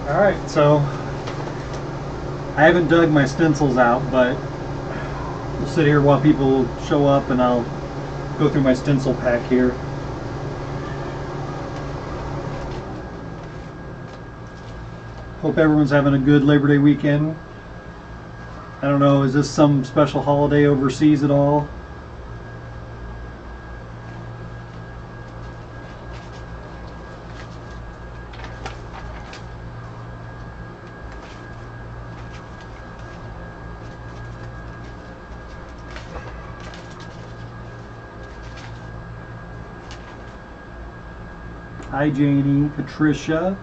Alright, so I haven't dug my stencils out, but we'll sit here while people show up and I'll go through my stencil pack here. Hope everyone's having a good Labor Day weekend. I don't know, is this some special holiday overseas at all? Hi Janie, Patricia,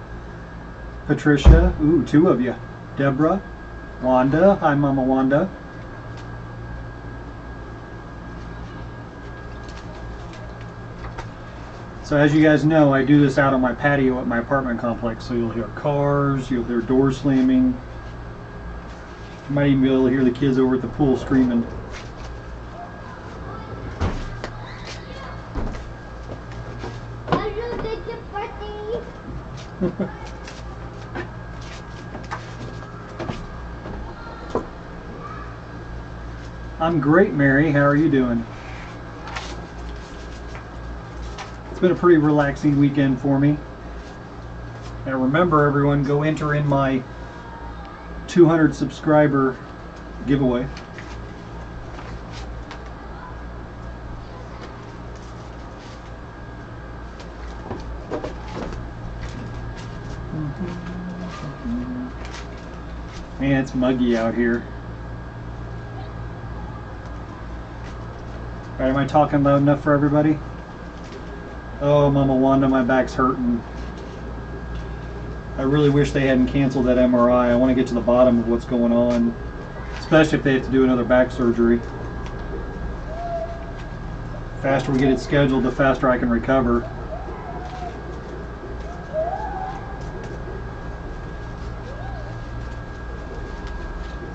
ooh, two of you. Deborah, Wanda, hi Mama Wanda. So as you guys know, I do this out on my patio at my apartment complex, so you'll hear cars, you'll hear doors slamming. You might even be able to hear the kids over at the pool screaming. I'm great, Mary. How are you doing? It's been a pretty relaxing weekend for me. Now remember, everyone, go enter in my 200 subscriber giveaway. Man, it's muggy out here. All right, am I talking loud enough for everybody? Oh, Mama Wanda, my back's hurting. I really wish they hadn't canceled that MRI. I want to get to the bottom of what's going on, especially if they have to do another back surgery. The faster we get it scheduled, the faster I can recover.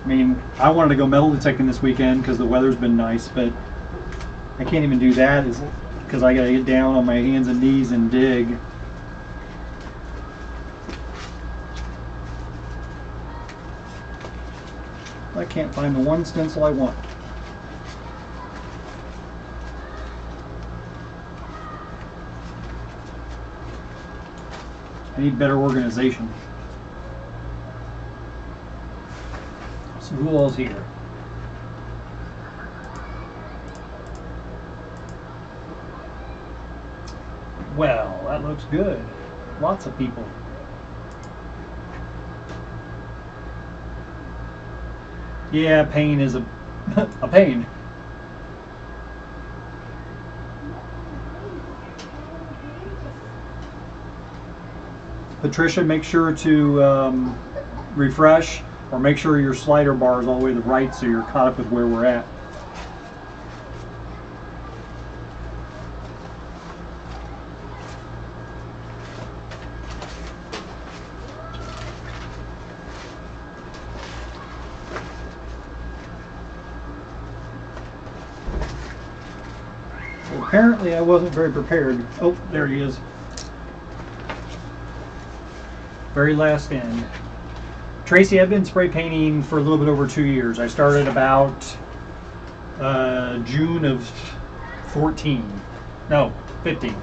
I mean, I wanted to go metal detecting this weekend because the weather's been nice, but I can't even do that because I gotta get down on my hands and knees and dig. I can't find the one stencil I want. I need better organization. So who all's here? Well, that looks good. Lots of people. Yeah, pain is a pain. Patricia, make sure to refresh or make sure your slider bar is all the way to the right so you're caught up with where we're at. So apparently I wasn't very prepared. Oh, there he is. Very last end. Tracy, I've been spray painting for a little bit over 2 years. I started about June of 14. No, 15.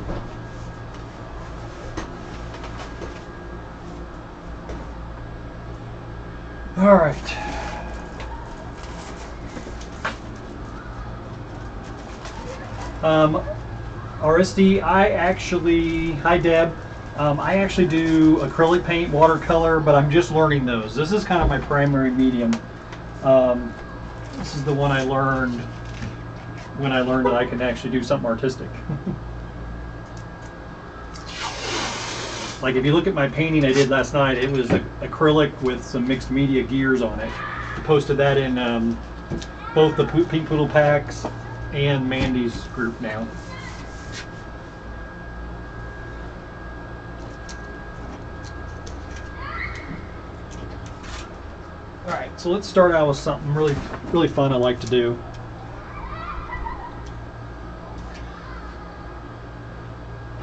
All right. RSD, hi Deb. I actually do acrylic paint, watercolor, but I'm just learning those. This is kind of my primary medium. This is the one I learned when I learned that I can actually do something artistic. Like if you look at my painting I did last night, it was acrylic with some mixed media gears on it. I posted that in both the Pink Poodle packs and Mandy's group now. Alright, so let's start out with something really fun I like to do.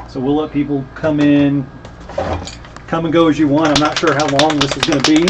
So we'll let people come come and go as you want. I'm not sure how long this is going to be.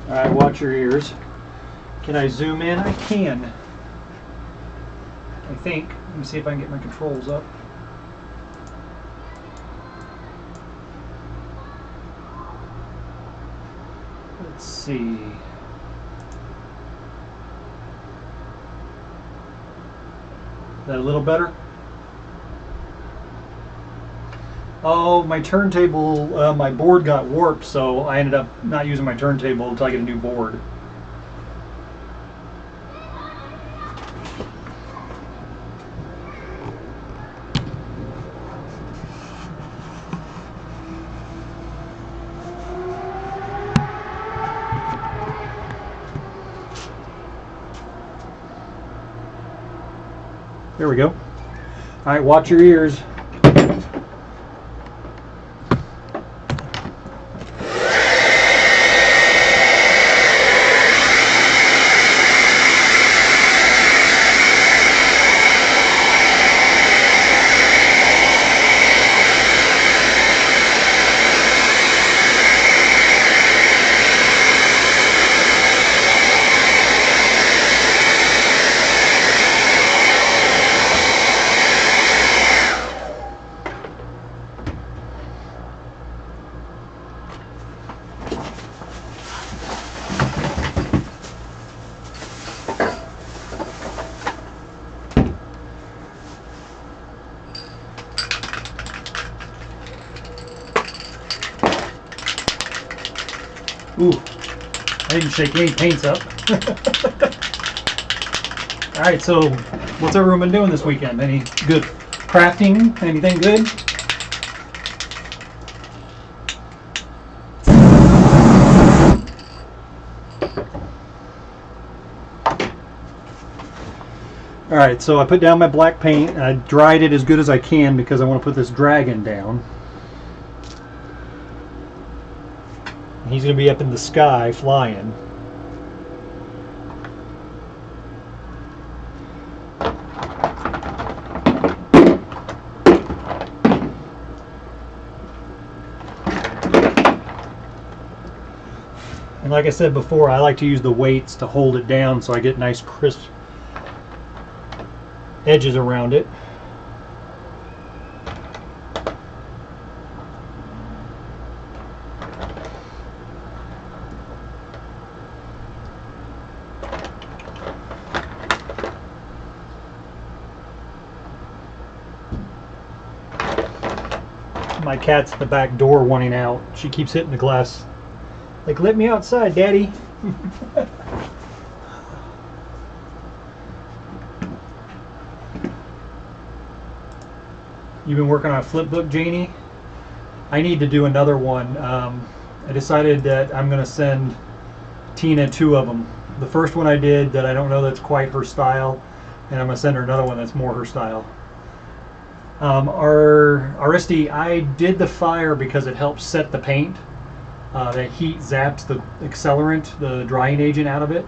All right, watch your ears. Can I zoom in? I can. I think. Let me see if I can get my controls up. Let's see. Is that a little better? Oh, my turntable, my board got warped, so I ended up not using my turntable until I get a new board. There we go. All right, watch your ears. Ooh, I didn't shake any paints up. All right, so what's everyone been doing this weekend? Any good crafting? Anything good? All right, so I put down my black paint and I dried it as good as I can because I want to put this dragon down. He's going to be up in the sky flying. And like I said before, I like to use the weights to hold it down so I get nice crisp edges around it. My cat's at the back door wanting out. She keeps hitting the glass. Like, let me outside, Daddy. You've been working on a flip book, Janie? I need to do another one. I decided that I'm going to send Tina 2 of them. The first one I did that I don't know that's quite her style, and I'm going to send her another one that's more her style. Aristi, I did the fire because it helps set the paint. The heat zaps the accelerant, the drying agent out of it.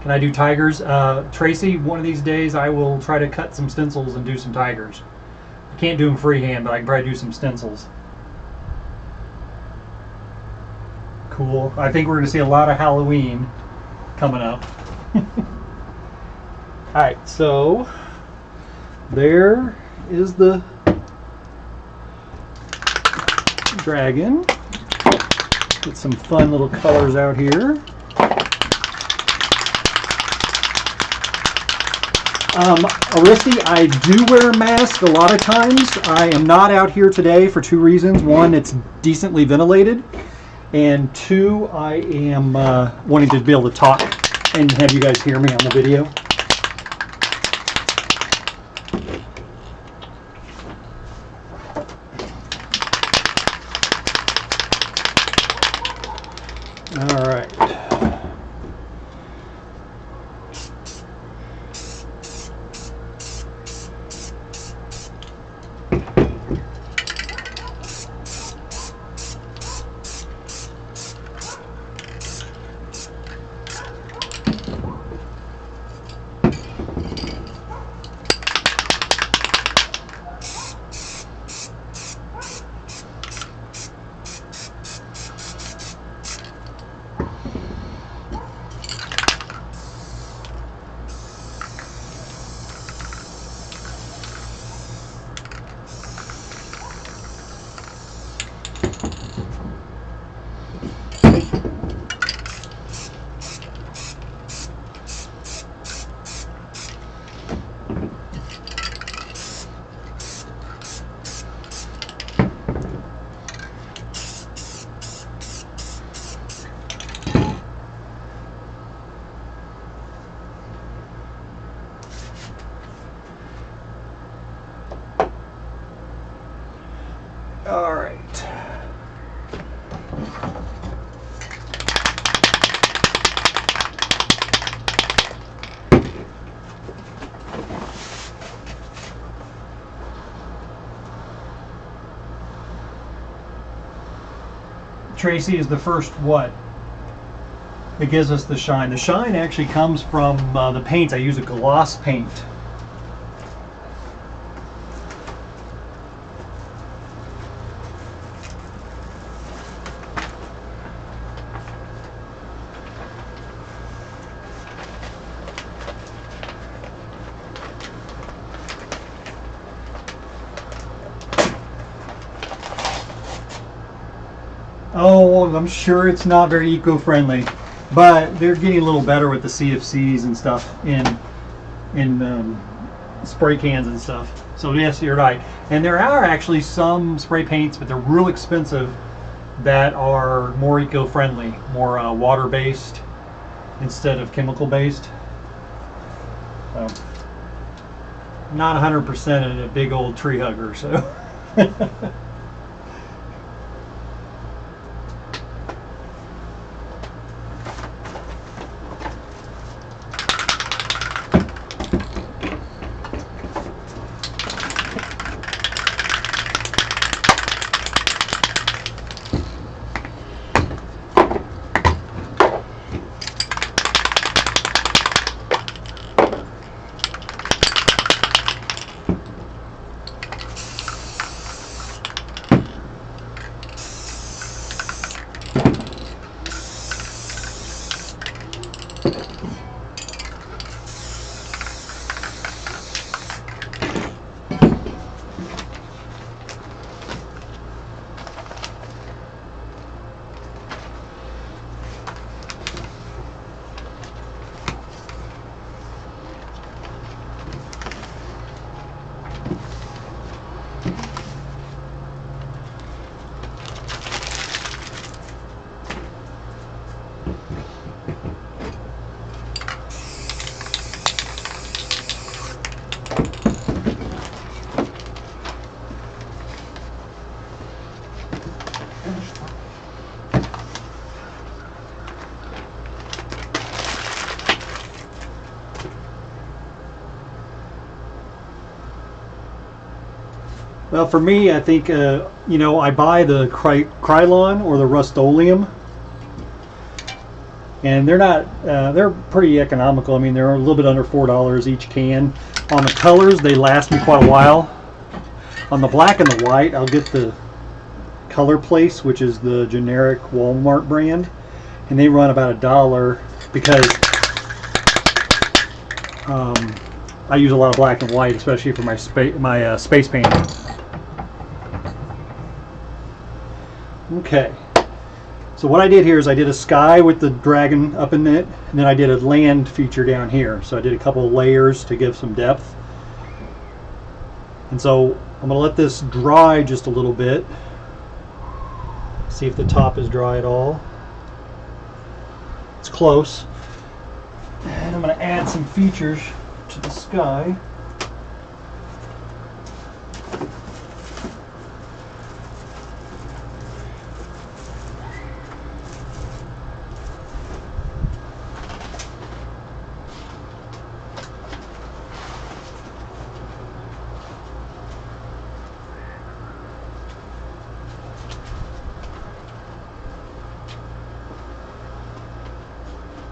Can I do tigers? Tracy, one of these days I will try to cut some stencils and do some tigers. I can't do them freehand, but I can probably do some stencils. Cool. I think we're going to see a lot of Halloween coming up. Alright, so there is the dragon. Get some fun little colors out here. Aristi, I do wear a mask a lot of times. I am not out here today for 2 reasons. 1, it's decently ventilated. And 2, I am wanting to be able to talk and have you guys hear me on the video. All right. All right. Tracy is the first what that gives us the shine. The shine actually comes from the paints. I use a gloss paint. Oh, I'm sure it's not very eco-friendly, but they're getting a little better with the CFCs and stuff in spray cans and stuff. So yes, you're right. And there are actually some spray paints, but they're real expensive, that are more eco-friendly, more water-based instead of chemical-based. So not 100% a big old tree hugger. So. Well, for me, I think, I buy the Krylon or the Rust-Oleum, and they're pretty economical. I mean, they're a little bit under $4 each can. On the colors, they last me quite a while. On the black and the white, I'll get the Color Place, which is the generic Walmart brand, and they run about $1 because I use a lot of black and white, especially for my space painting. Okay, so what I did here is I did a sky with the dragon up in it, and then I did a land feature down here. So I did a couple of layers to give some depth. And so I'm going to let this dry just a little bit. See if the top is dry at all. It's close. And I'm going to add some features to the sky.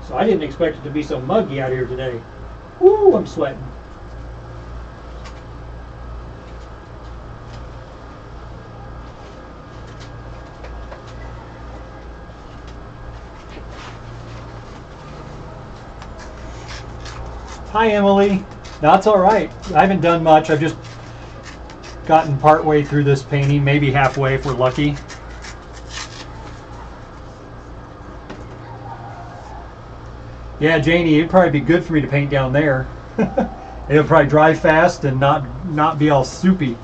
So I didn't expect it to be so muggy out here today. Woo, I'm sweating. Hi, Emily. That's all right. I haven't done much. I've just gotten part way through this painting, maybe halfway if we're lucky. Yeah, Janie, it'd probably be good for me to paint down there. It'll probably dry fast and not be all soupy.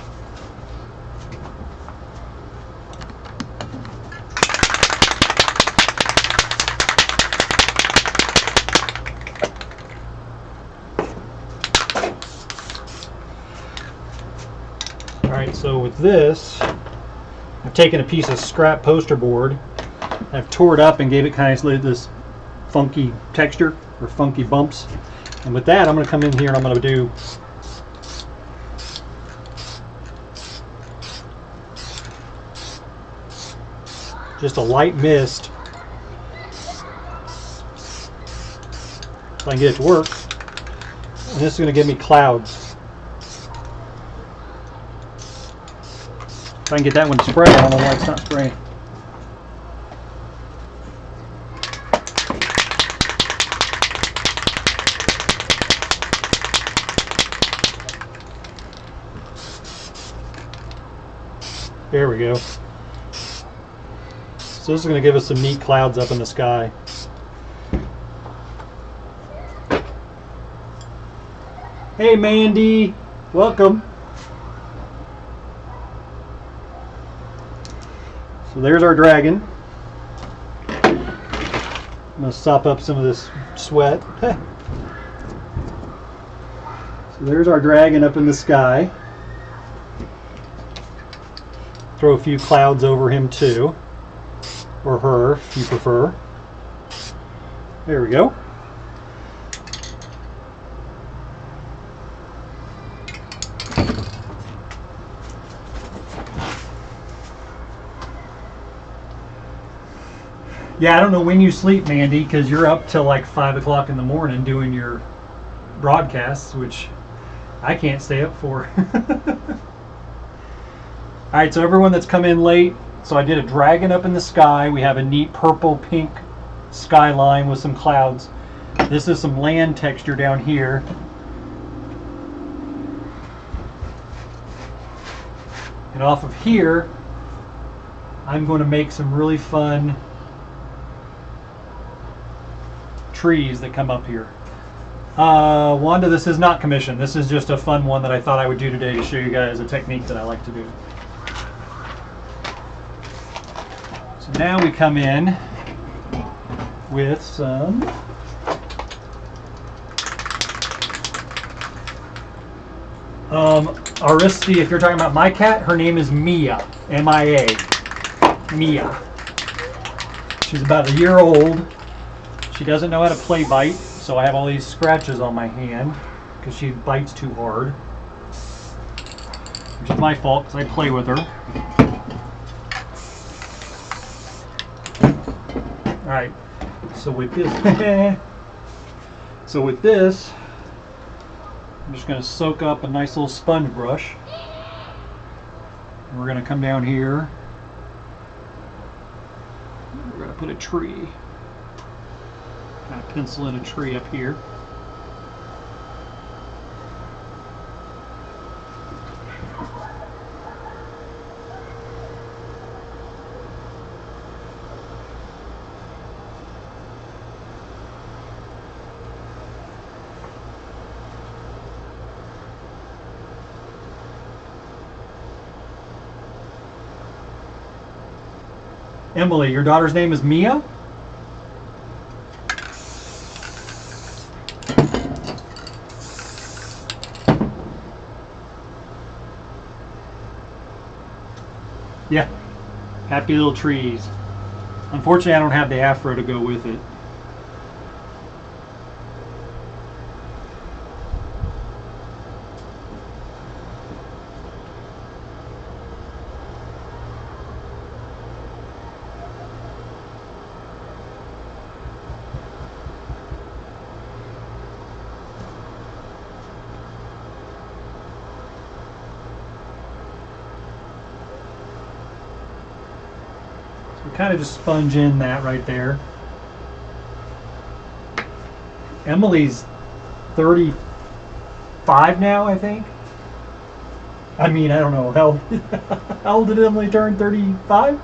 Alright, so with this, I've taken a piece of scrap poster board, I've tore it up and gave it kind of this funky texture or funky bumps. And with that, I'm going to come in here and I'm going to do just a light mist so I can get it to work. And this is going to give me clouds. If I can get that one to spray, I don't know why it's not spraying. There we go. So this is going to give us some neat clouds up in the sky. Hey Mandy, welcome. So there's our dragon. I'm going to sop up some of this sweat. So there's our dragon up in the sky. Throw a few clouds over him too, or her if you prefer. There we go. Yeah, I don't know when you sleep, Mandy, because you're up till like 5 o'clock in the morning doing your broadcasts, which I can't stay up for. Alright, so everyone that's come in late, so I did a dragon up in the sky. We have a neat purple-pink skyline with some clouds. This is some land texture down here. And off of here, I'm going to make some really fun trees that come up here. Wanda, this is not commissioned. This is just a fun one that I thought I would do today to show you guys a technique that I like to do. So now we come in with some Aristi. If you're talking about my cat, her name is Mia, M-I-A, Mia. She's about a year old. She doesn't know how to play bite, so I have all these scratches on my hand because she bites too hard, which is my fault because I play with her. All right, so with this, I'm just going to soak up a nice little sponge brush. And we're going to come down here. We're going to put a tree. Kind of pencil in a tree up here. Emily, your daughter's name is Mia? Yeah, happy little trees. Unfortunately, I don't have the afro to go with it. So we kind of just sponge in that right there. Emily's 35 now, I think. I mean, I don't know. How old did Emily turn? 35?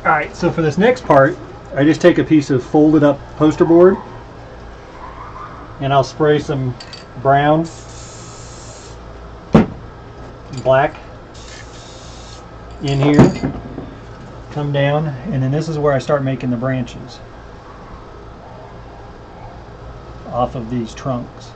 Alright, so for this next part, I just take a piece of folded up poster board and I'll spray some brown, black in here, come down, and then this is where I start making the branches off of these trunks.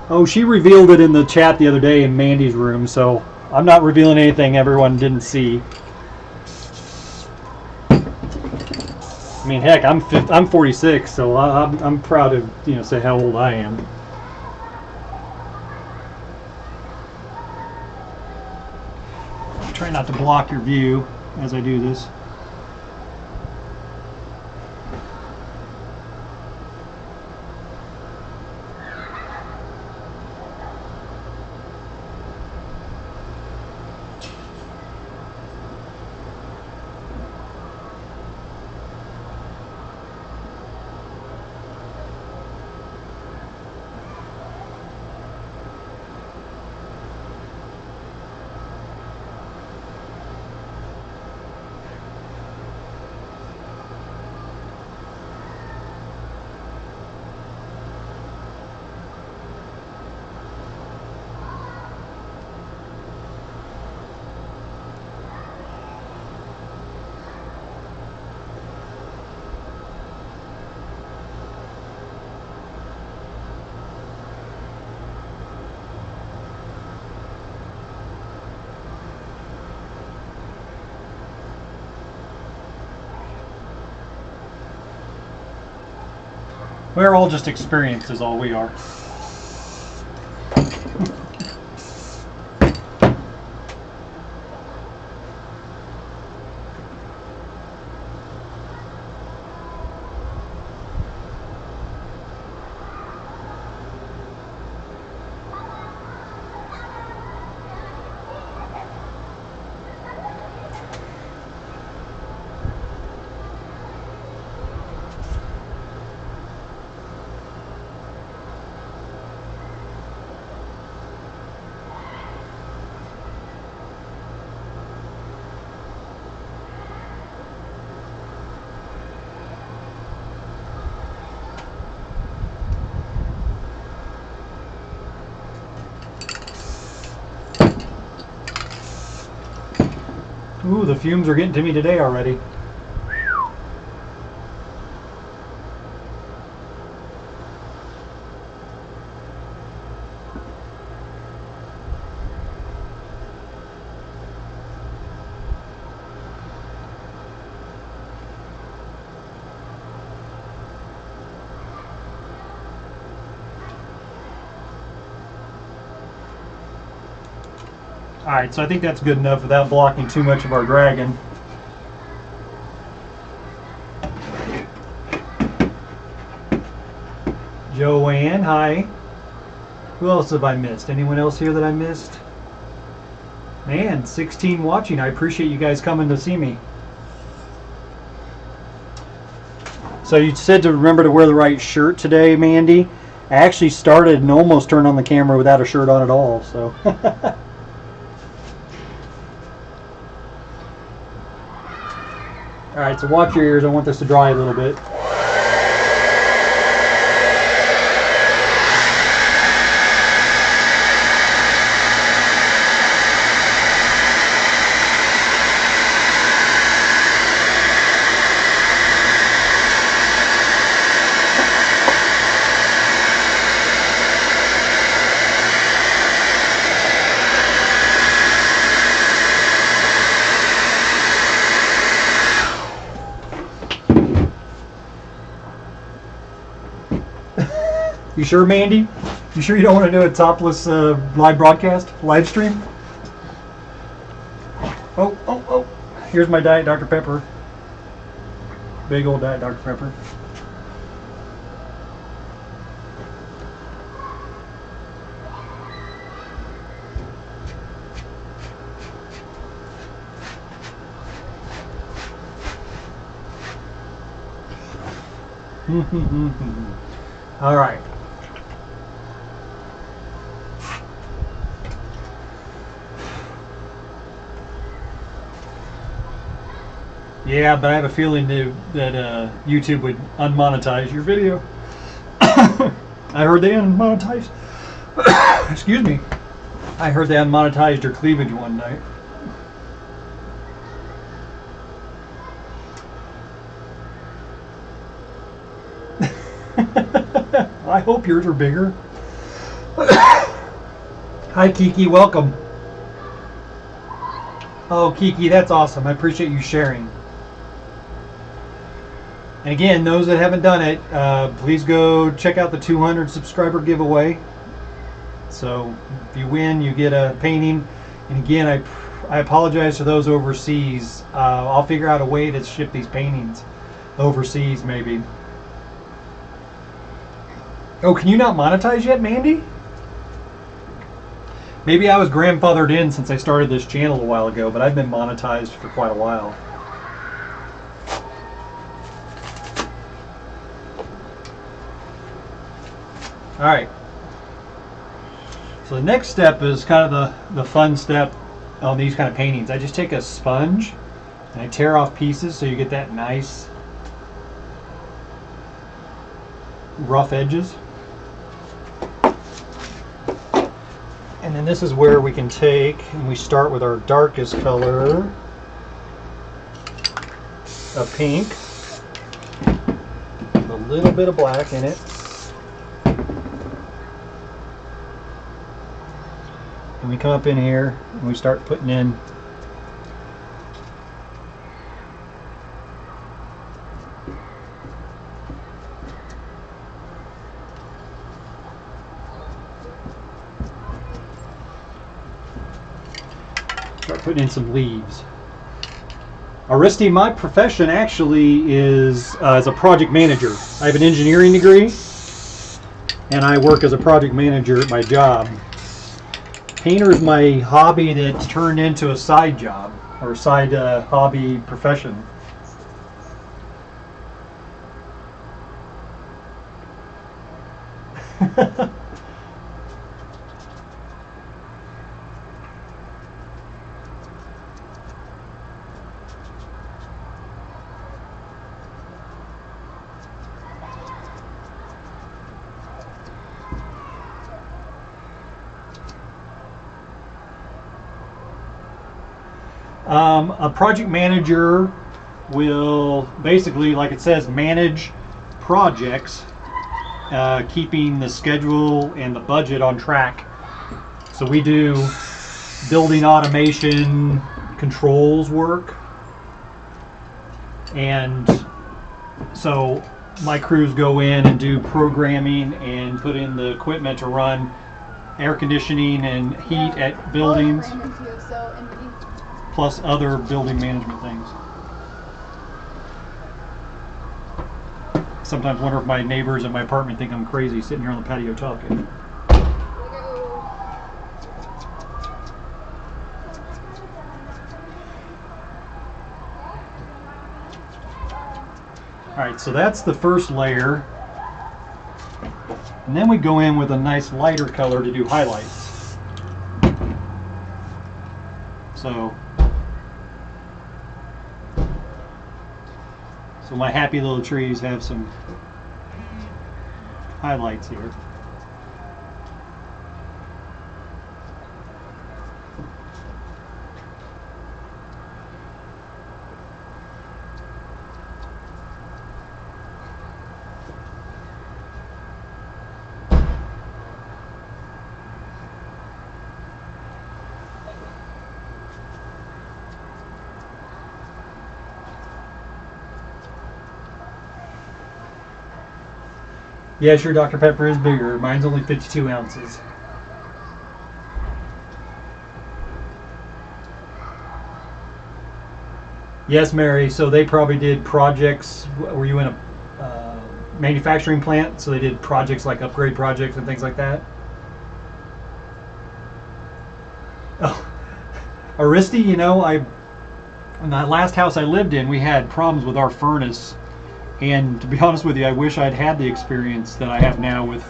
Oh, she revealed it in the chat the other day in Mandy's room, so I'm not revealing anything everyone didn't see. I mean, heck, I'm 46, so I'm proud to say how old I am. Try not to block your view as I do this. We're all just experienced, is all we are. Ooh, the fumes are getting to me today already. Alright, so I think that's good enough without blocking too much of our dragon. Joanne, hi. Who else have I missed? Anyone else here that I missed? Man, 16 watching. I appreciate you guys coming to see me. So you said to remember to wear the right shirt today, Mandy. I actually started and almost turned on the camera without a shirt on at all, so. Alright, so watch your ears. I want this to dry a little bit. You sure, Mandy? You sure you don't want to do a topless live broadcast, live stream? Oh, oh, oh. Here's my Diet Dr. Pepper. Big old Diet Dr. Pepper. All right. Yeah, but I have a feeling that YouTube would unmonetize your video. I heard they unmonetized. Excuse me. I heard they unmonetized your cleavage one night. I hope yours are bigger. Hi, Kiki. Welcome. Oh, Kiki, that's awesome. I appreciate you sharing. And again, those that haven't done it, please go check out the 200 subscriber giveaway. So if you win, you get a painting. And again, I apologize to those overseas. I'll figure out a way to ship these paintings overseas, maybe. Oh, can you not monetize yet, Mandy? Maybe I was grandfathered in since I started this channel a while ago, but I've been monetized for quite a while. All right. So the next step is kind of the fun step on these kind of paintings. I just take a sponge and I tear off pieces so you get that nice rough edges. And then this is where we can take, and we start with our darkest color of pink, with a little bit of black in it. And we come up in here and we start putting in some leaves. Aristi, my profession actually is as a project manager. I have an engineering degree and I work as a project manager at my job. Painter is my hobby that's turned into a side job or side hobby profession. A project manager will basically, like it says, manage projects, keeping the schedule and the budget on track. So we do building automation controls work, and so my crews go in and do programming and put in the equipment to run air conditioning and heat at buildings, plus other building management things. Sometimes wonder if my neighbors in my apartment think I'm crazy sitting here on the patio talking. Alright, so that's the first layer. And then we go in with a nice lighter color to do highlights. So my happy little trees have some highlights here. Yeah, sure, Dr. Pepper is bigger. Mine's only 52 ounces. Yes, Mary. So they probably did projects. Were you in a manufacturing plant? So they did projects like upgrade projects and things like that? Oh, Aristi, you know, in that last house I lived in, we had problems with our furnace. And to be honest with you, I wish I'd had the experience that I have now with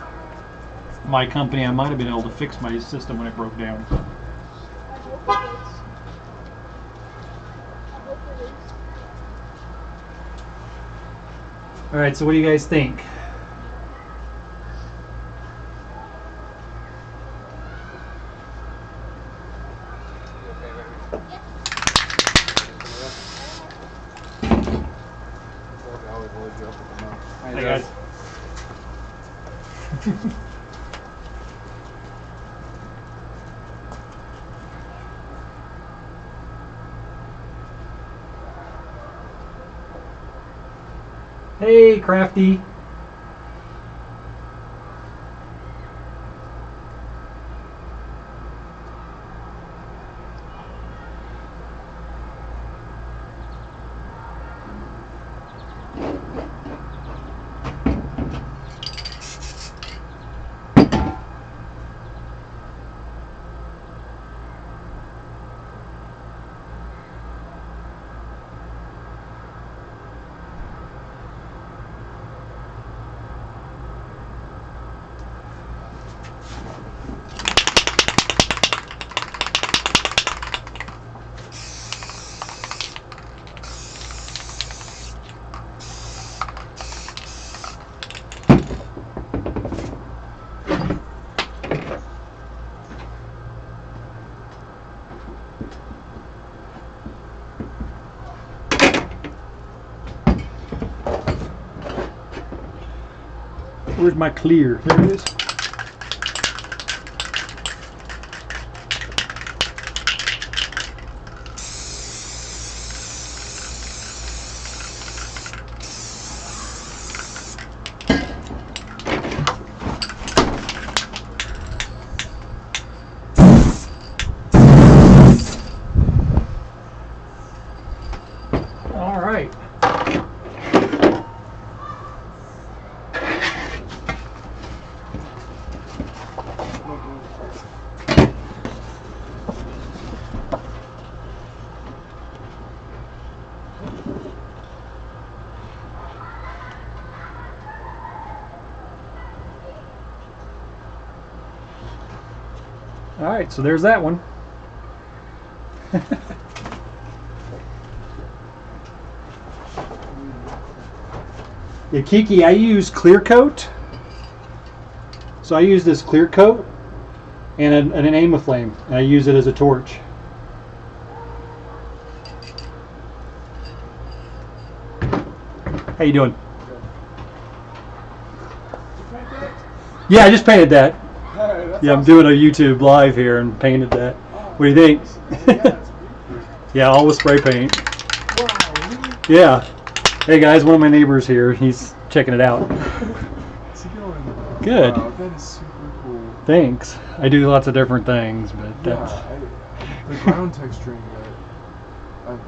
my company. I might have been able to fix my system when it broke down. All right, so what do you guys think? Hey guys. Hey, Crafty. Where's my clear? There it is. All right. All right, so there's that one. Yeah, Kiki, I use clear coat. So I use this clear coat and an Aimaflame, and I use it as a torch. How you doing? Yeah, I just painted that. Yeah, I'm doing a YouTube live here and painted that. What do you think? Yeah, all with spray paint. Yeah. Hey guys, one of my neighbors here. He's checking it out. Good. Wow, that is super cool. Thanks. I do lots of different things, but that's... The ground texturing, I've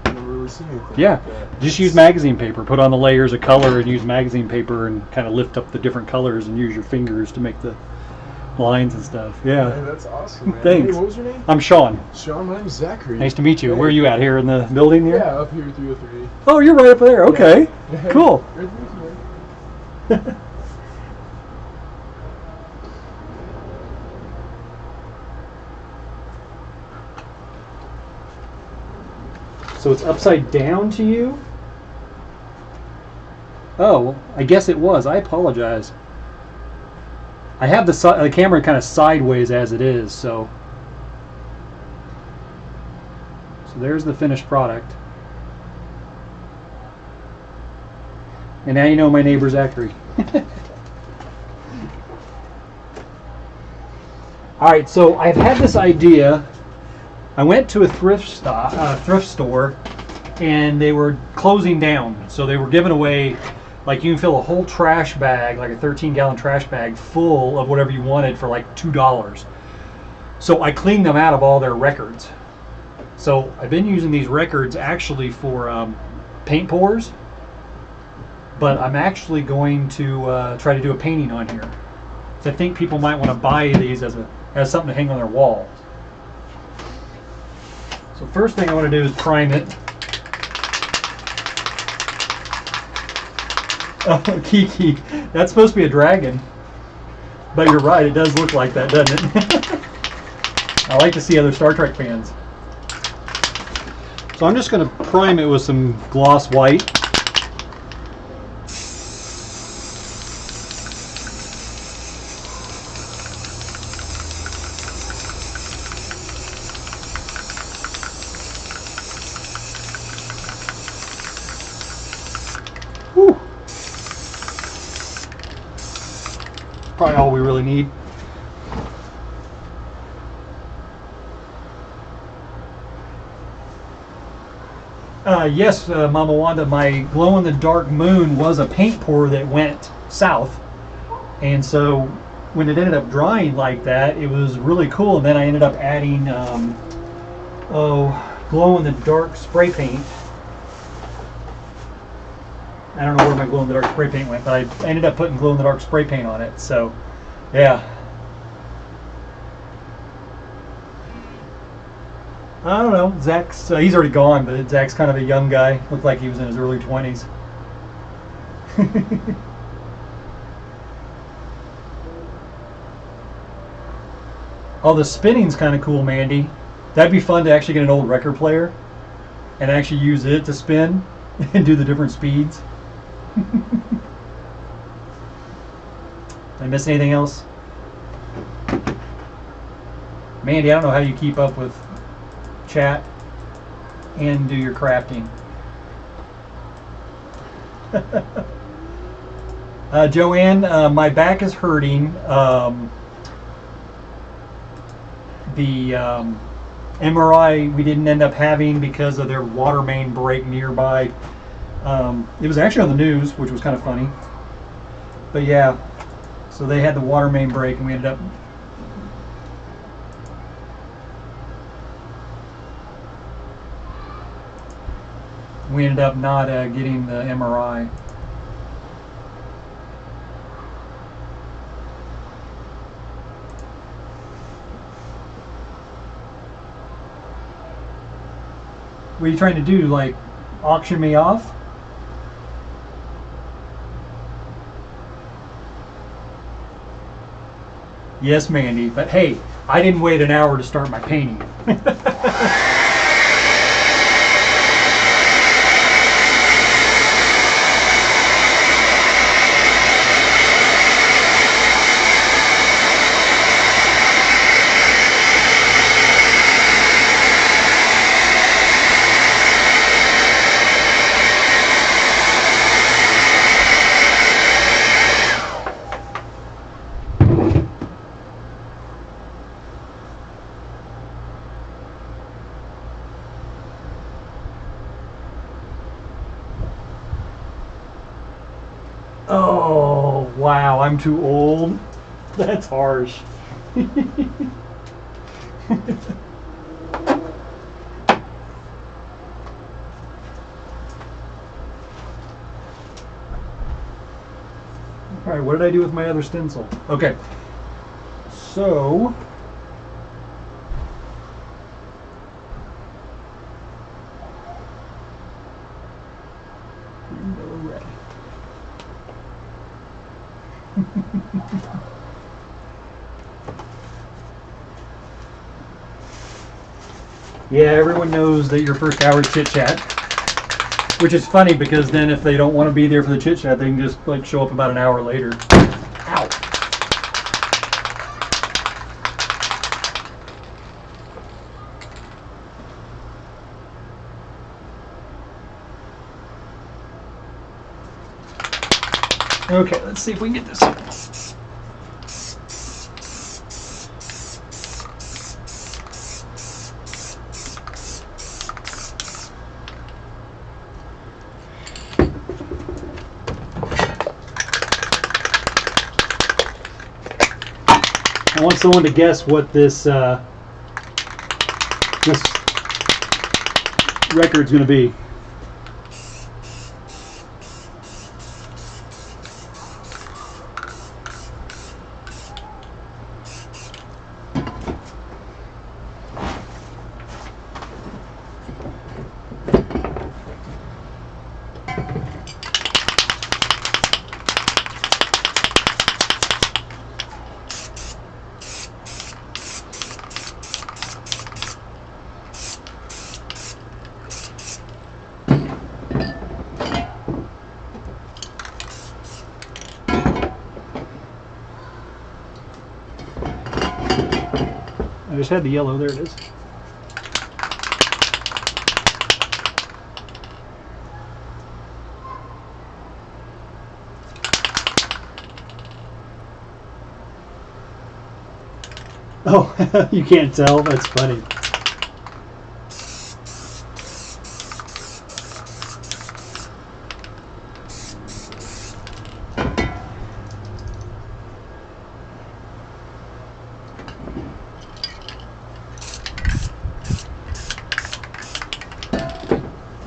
never really seen anything Yeah, like that. just use magazine paper. Put on the layers of color and use magazine paper and kind of lift up the different colors and use your fingers to make the lines and stuff. Yeah. Hey, that's awesome, man. Thanks. Hey, what was your name? I'm Sean. Sean, my name's Zachary. Nice to meet you. Hey. Where are you at? Here in the building here? Yeah, up here, 303. Oh, you're right up there. Okay. Yeah. Cool. Right there, man. So it's upside down to you? Oh, I guess it was. I apologize. I have the camera kind of sideways as it is, so there's the finished product. And now you know my neighbor Zachary. All right, so I've had this idea. I went to a thrift store, and they were closing down. So they were giving away Like you can fill a whole trash bag, like a 13-gallon trash bag, full of whatever you wanted for like $2. So I cleaned them out of all their records. So I've been using these records actually for paint pours, but I'm actually going to try to do a painting on here. So I think people might want to buy these as something to hang on their wall. So first thing I want to do is prime it. Oh, Kiki, that's supposed to be a dragon. But you're right, it does look like that, doesn't it? I like to see other Star Trek fans. So I'm just going to prime it with some gloss white. Whew. Probably all we really need. Yes, Mama Wanda, my glow-in-the-dark moon was a paint pour that went south. And so when it ended up drying like that, it was really cool. And then I ended up adding glow-in-the-dark spray paint. I don't know where my glow-in-the-dark spray paint went, but I ended up putting glow-in-the-dark spray paint on it. So, yeah. I don't know. Zach's, he's already gone, but Zach's kind of a young guy. Looked like he was in his early 20s. Oh, the spinning's kind of cool, Mandy. That'd be fun to actually get an old record player and actually use it to spin and do the different speeds. Did I miss anything else? Mandy, I don't know how you keep up with chat and do your crafting. Joanne, my back is hurting. The MRI we didn't end up having because of their water main break nearby. It was actually on the news, which was kind of funny. But yeah, so they had the water main break and we ended up not getting the MRI. What are you trying to do? Like, auction me off? Yes, Mandy, but hey, I didn't wait an hour to start my painting. Oh, wow, I'm too old. That's harsh. All right, what did I do with my other stencil? Okay, so red. Yeah, everyone knows that your first hour chit chat, which is funny because then if they don't want to be there for the chit chat, they can just like show up about an hour later. Ow. Okay, let's see if we can get this. someone to guess what this this record's going to be. I just had the yellow. There it is. Oh, you can't tell? That's funny.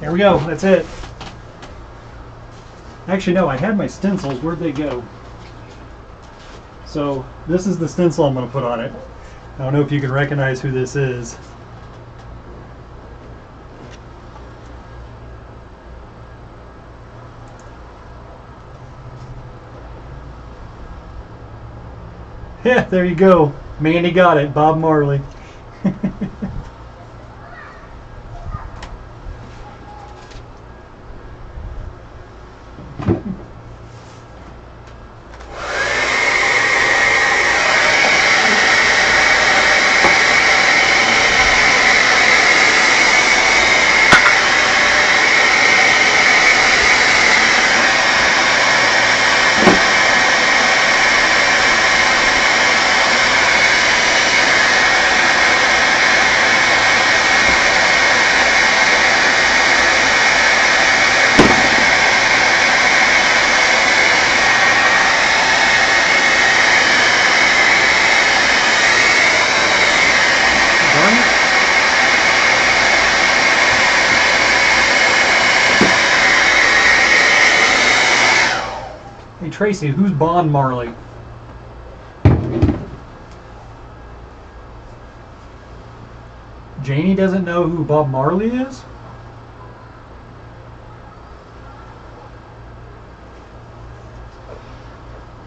There we go. That's it. Actually, no, I had my stencils. Where'd they go? So this is the stencil I'm going to put on it. I don't know if you can recognize who this is. Yeah, there you go. Mandy got it. Bob Marley. Hey Tracy, who's Bon Marley? Janie doesn't know who Bob Marley is?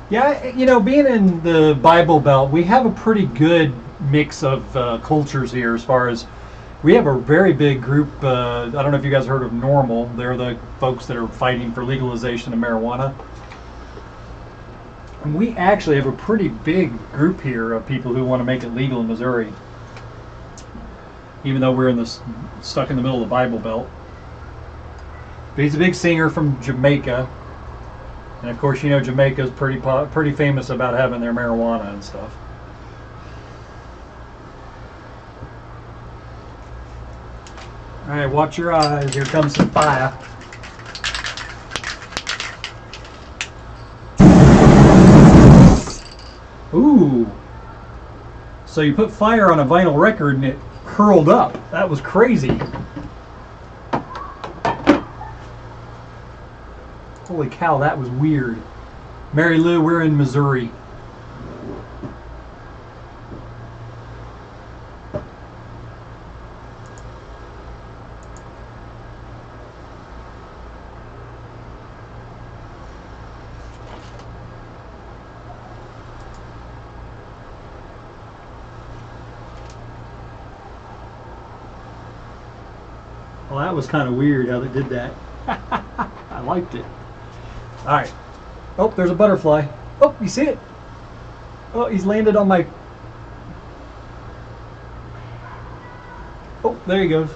Yeah, you know, being in the Bible Belt, we have a pretty good mix of cultures here as far as we have a very big group. I don't know if you guys heard of Normal. They're the folks that are fighting for legalization of marijuana. And we actually have a pretty big group here of people who want to make it legal in Missouri, even though we're in this stuck in the middle of the Bible Belt. But he's a big singer from Jamaica, and of course, you know, Jamaica's pretty famous about having their marijuana and stuff. All right, watch your eyes. Here comes some fire. Ooh. So you put fire on a vinyl record and it curled up. That was crazy. Holy cow, that was weird. Mary Lou, we're in Missouri. Well, that was kind of weird how they did that. I liked it. All right. Oh, there's a butterfly. Oh, you see it? Oh, he's landed on my... Oh, there he goes.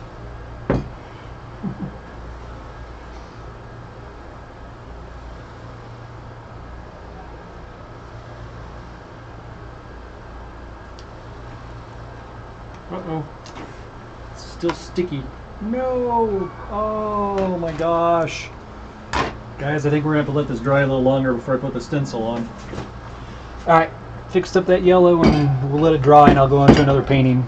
Uh-oh. It's still sticky. No! Oh my gosh. Guys, I think we're going to have to let this dry a little longer before I put the stencil on. Alright, fixed up that yellow, and we'll let it dry, and I'll go on to another painting.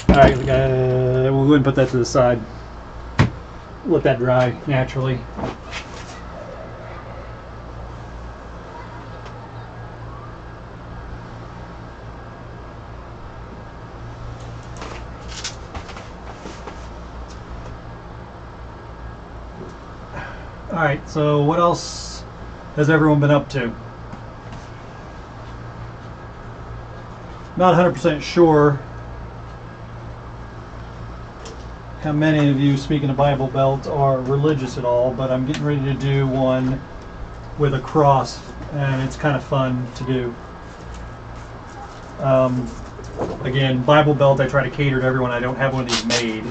Alright, we'll go ahead and put that to the side. Let that dry naturally. Alright, so what else has everyone been up to? Not 100% sure how many of you, speaking of Bible Belt, are religious at all, but I'm getting ready to do one with a cross, and it's kind of fun to do. Again, Bible Belt, I try to cater to everyone. I don't have one of these made.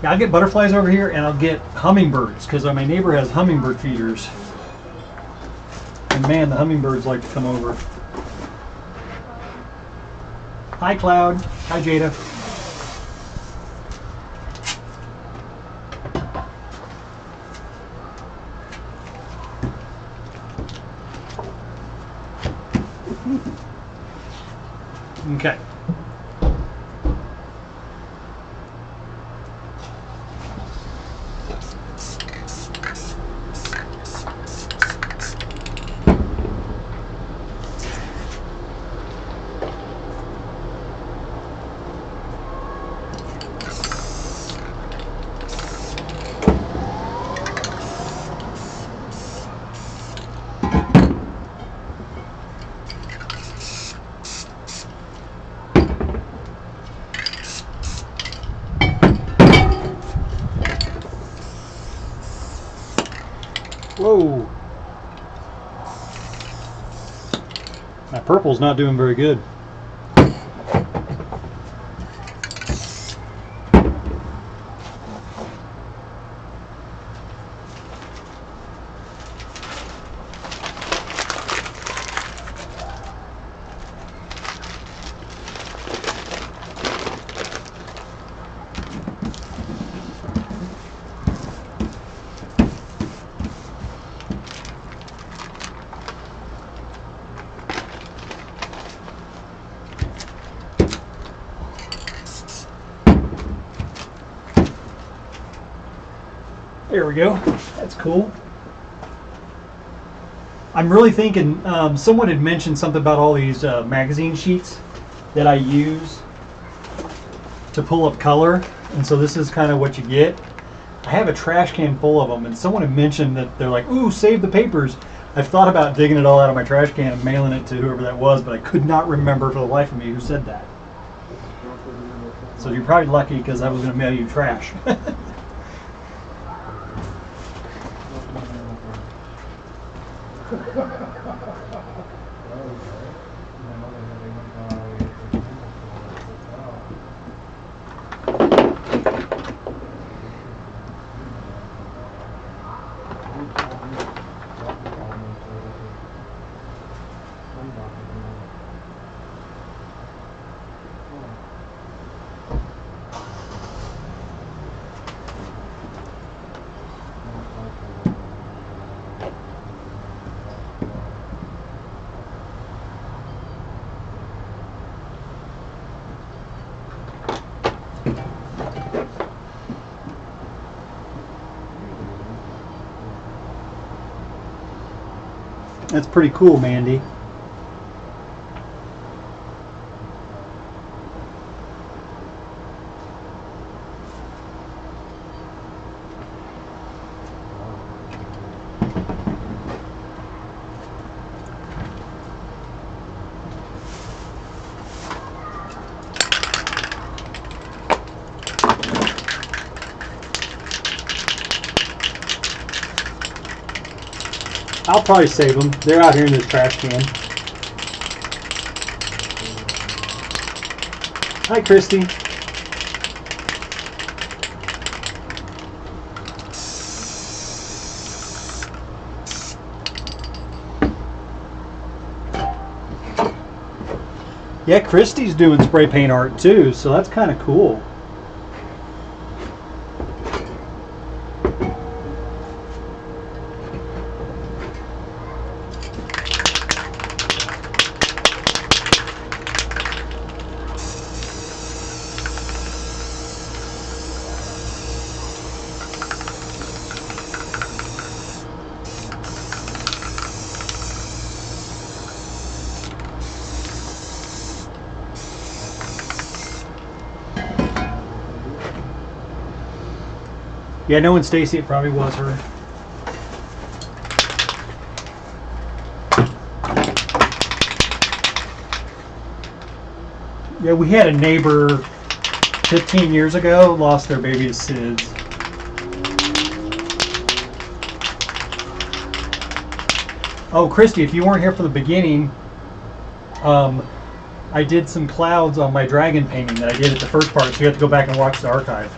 Yeah, I'll get butterflies over here, and I'll get hummingbirds, because my neighbor has hummingbird feeders. And man, the hummingbirds like to come over. Hi, Cloud. Hi, Jada. Okay. Whoa. My purple's not doing very good. There we go. That's cool. I'm really thinking, someone had mentioned something about all these magazine sheets that I use to pull up color, and so this is kind of what you get. I have a trash can full of them, and someone had mentioned that they're like, ooh, save the papers. I've thought about digging it all out of my trash can and mailing it to whoever that was, but I could not remember for the life of me who said that. So you're probably lucky, because I was going to mail you trash. That's pretty cool, Mandy. I'll probably save them. They're out here in this trash can. Hi, Christy. Yeah, Christy's doing spray paint art too, so that's kind of cool. Yeah, knowing Stacy, it probably was her. Yeah, we had a neighbor 15 years ago, lost their baby to SIDS. Oh, Christy, if you weren't here for the beginning, I did some clouds on my dragon painting that I did at the first part, so you have to go back and watch the archive.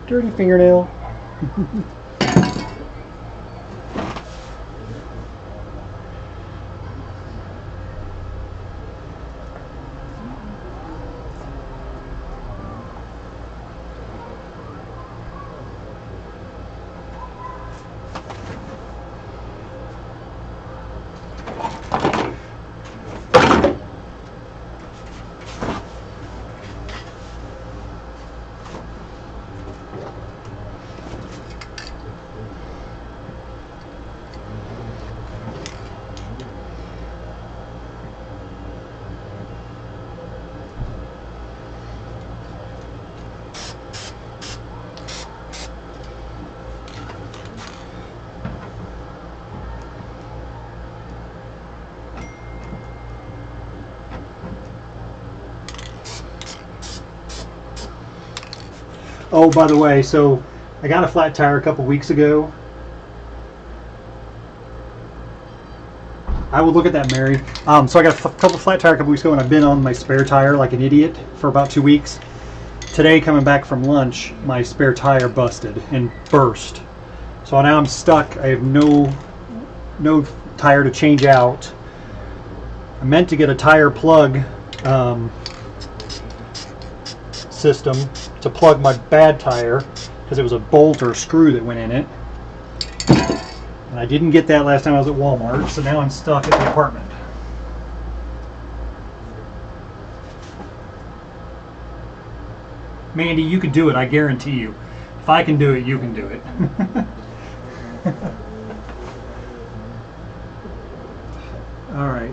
Dirty fingernail. Oh, by the way, so I got a flat tire a couple weeks ago. I would look at that, Mary. So I got a couple flat tire a couple weeks ago, and I've been on my spare tire like an idiot for about 2 weeks. Today, coming back from lunch, my spare tire busted and burst. So now I'm stuck. I have no tire to change out. I meant to get a tire plug system to plug my bad tire because it was a bolt or a screw that went in it. And I didn't get that last time I was at Walmart, so now I'm stuck at the apartment. Mandy, you can do it, I guarantee you. If I can do it, you can do it. All right.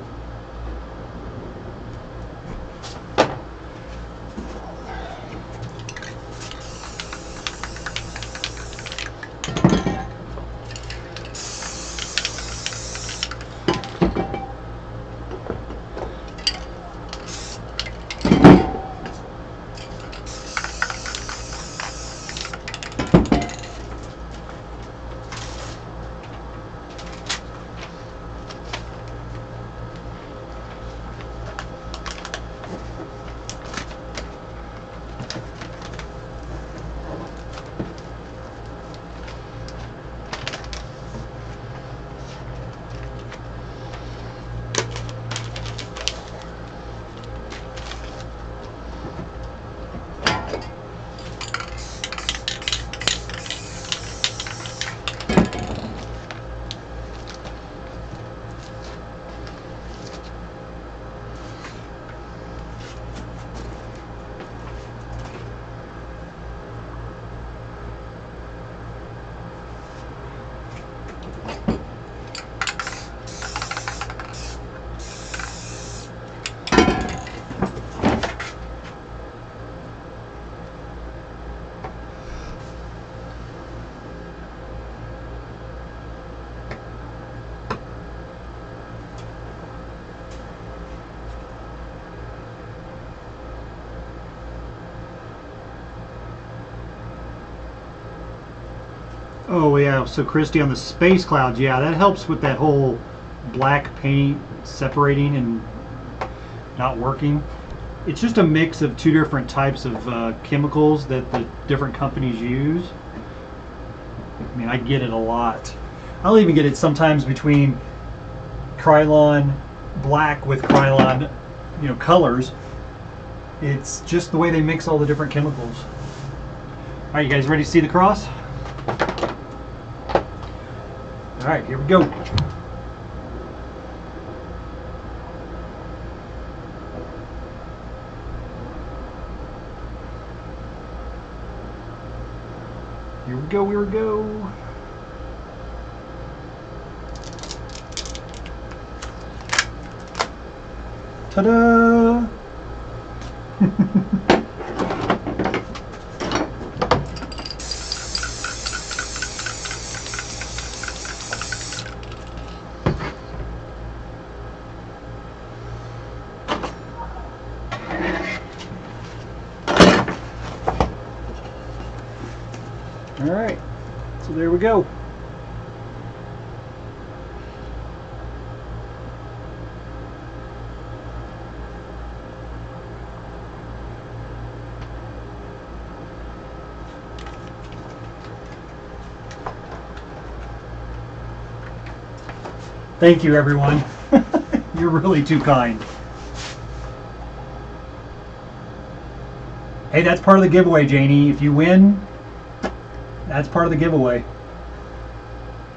Oh yeah, so Christy, on the space clouds, yeah, that helps with that whole black paint separating and not working. It's just a mix of two different types of chemicals that the different companies use. I mean, I get it a lot. I'll even get it sometimes between Krylon black with Krylon, colors. It's just the way they mix all the different chemicals. All right, you guys ready to see the cross? All right, here we go. Here we go, here we go. Ta-da! All right, so there we go. Thank you, everyone. You're really too kind. Hey, that's part of the giveaway, Janie. If you win, that's part of the giveaway.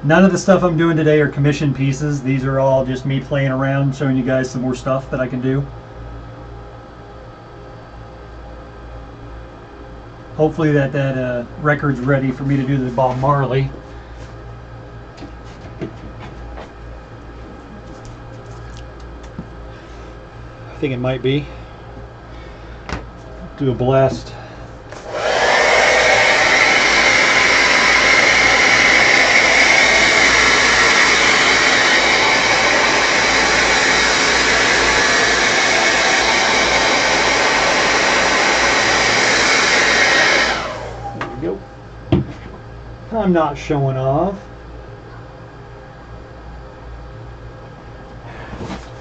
None of the stuff I'm doing today are commission pieces. These are all just me playing around, showing you guys some more stuff that I can do. Hopefully that record's ready for me to do the Bob Marley. I think it might be. Do a blast. There we go. I'm not showing off.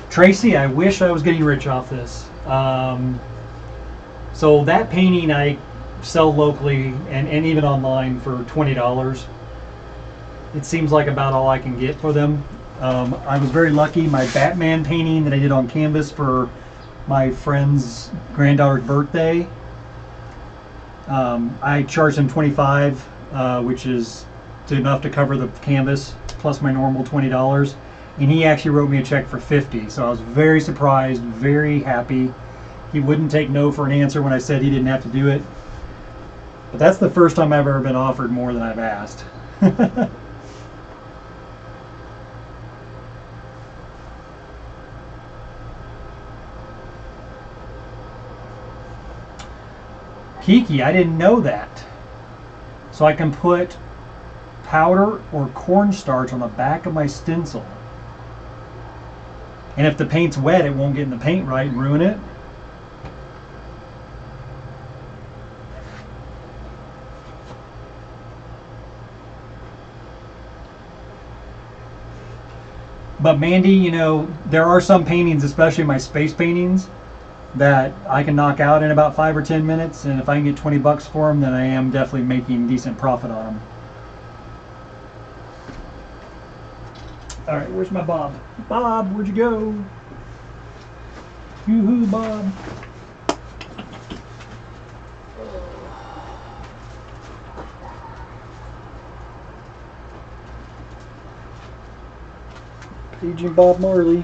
Tracy, I wish I was getting rich off this. So that painting I sell locally and even online for $20. It seems like about all I can get for them. I was very lucky. My Batman painting that I did on canvas for my friend's granddaughter's birthday, I charged him $25, which is enough to cover the canvas plus my normal $20. And he actually wrote me a check for $50. So I was very surprised, very happy. He wouldn't take no for an answer when I said he didn't have to do it. But that's the first time I've ever been offered more than I've asked. Kiki, I didn't know that. So I can put powder or cornstarch on the back of my stencil. And if the paint's wet, it won't get in the paint right and ruin it. But Mandy, there are some paintings, especially my space paintings, that I can knock out in about 5 or 10 minutes. And if I can get $20 for them, then I am definitely making decent profit on them. All right, where's my Bob? Bob, where'd you go? Yoo-hoo, Bob. Paging Bob Marley.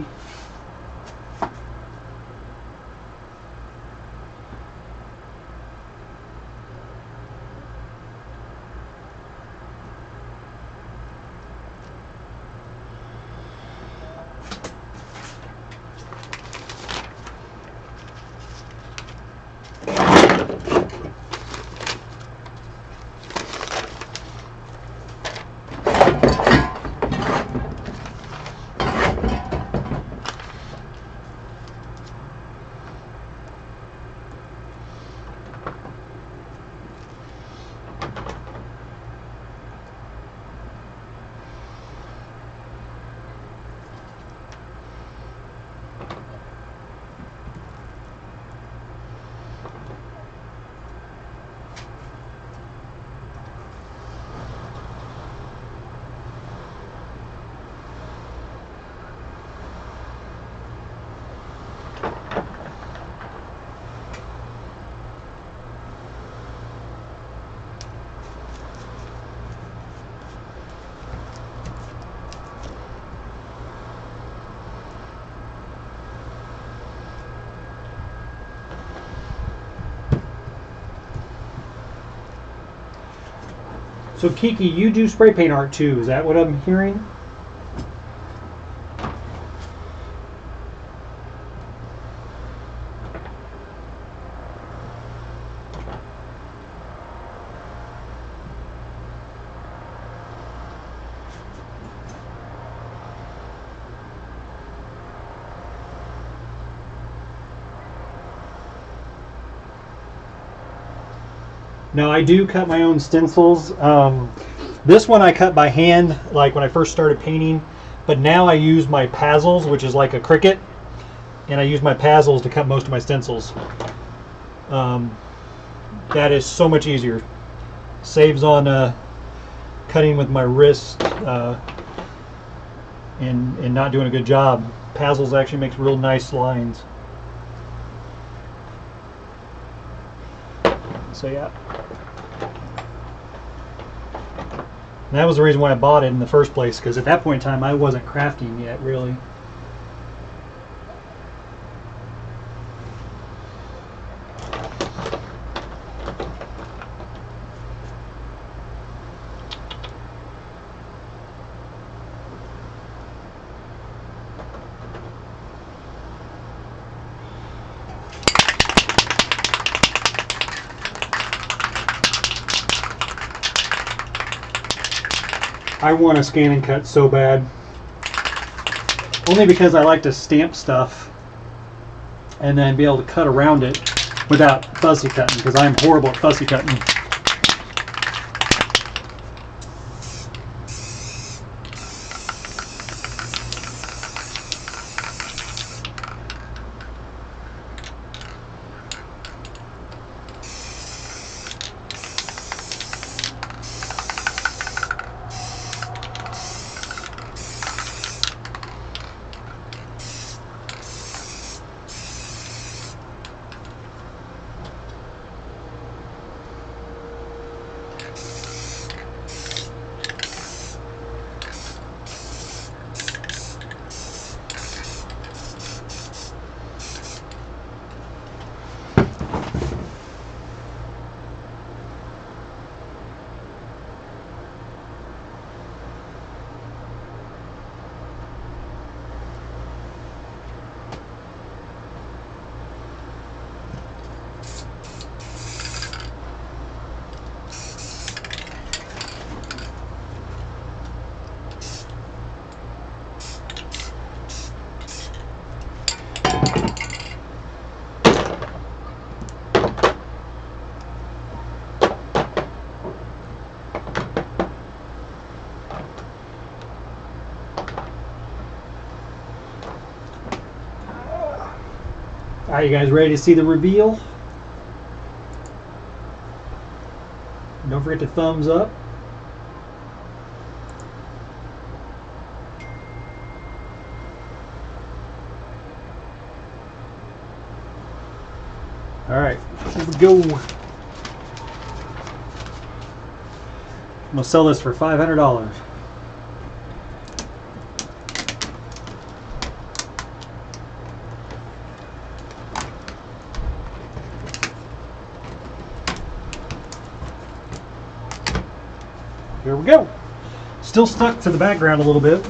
So Kiki, you do spray paint art too, is that what I'm hearing? No, I do cut my own stencils. This one I cut by hand, like when I first started painting, but now I use my Pazzles, which is like a Cricut, and I use my Pazzles to cut most of my stencils. That is so much easier. Saves on cutting with my wrist and not doing a good job. Pazzles actually makes real nice lines. So yeah. And that was the reason why I bought it in the first place, because at that point in time I wasn't crafting yet, really. I want to scan and cut so bad. Only because I like to stamp stuff and then be able to cut around it without fussy cutting, because I'm horrible at fussy cutting. Alright, you guys ready to see the reveal? Don't forget to thumbs up. Alright, here we go. I'm gonna sell this for $500. Here we go. Still stuck to the background a little bit.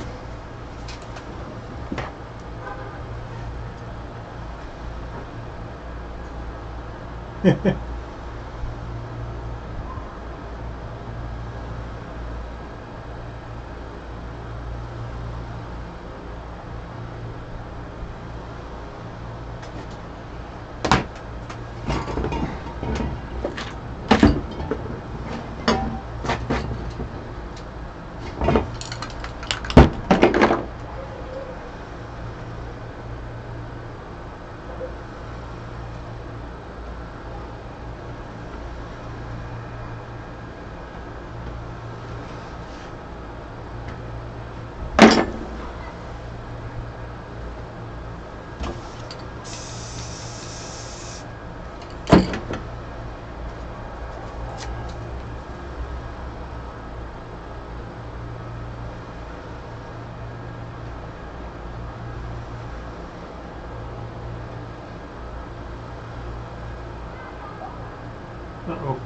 Uh-oh.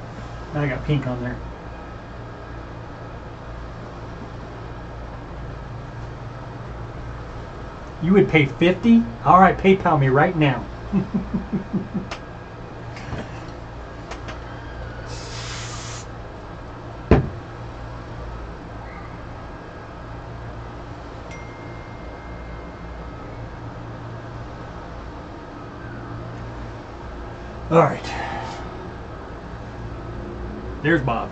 Now I got pink on there. You would pay 50? All right, PayPal me right now. All right. There's Bob.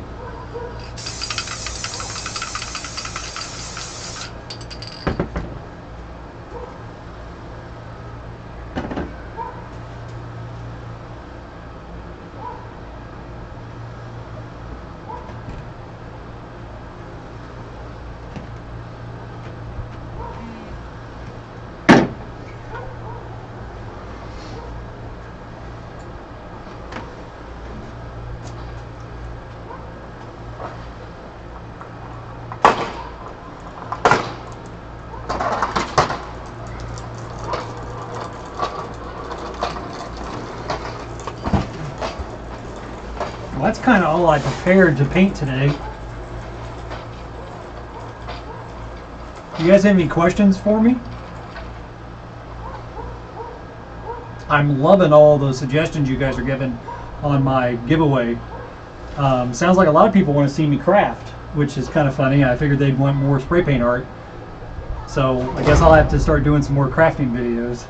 Well, that's kind of all I prepared to paint today. You guys have any questions for me? I'm loving all the suggestions you guys are giving on my giveaway. Sounds like a lot of people want to see me craft, which is kind of funny. I figured they'd want more spray paint art. So I guess I'll have to start doing some more crafting videos.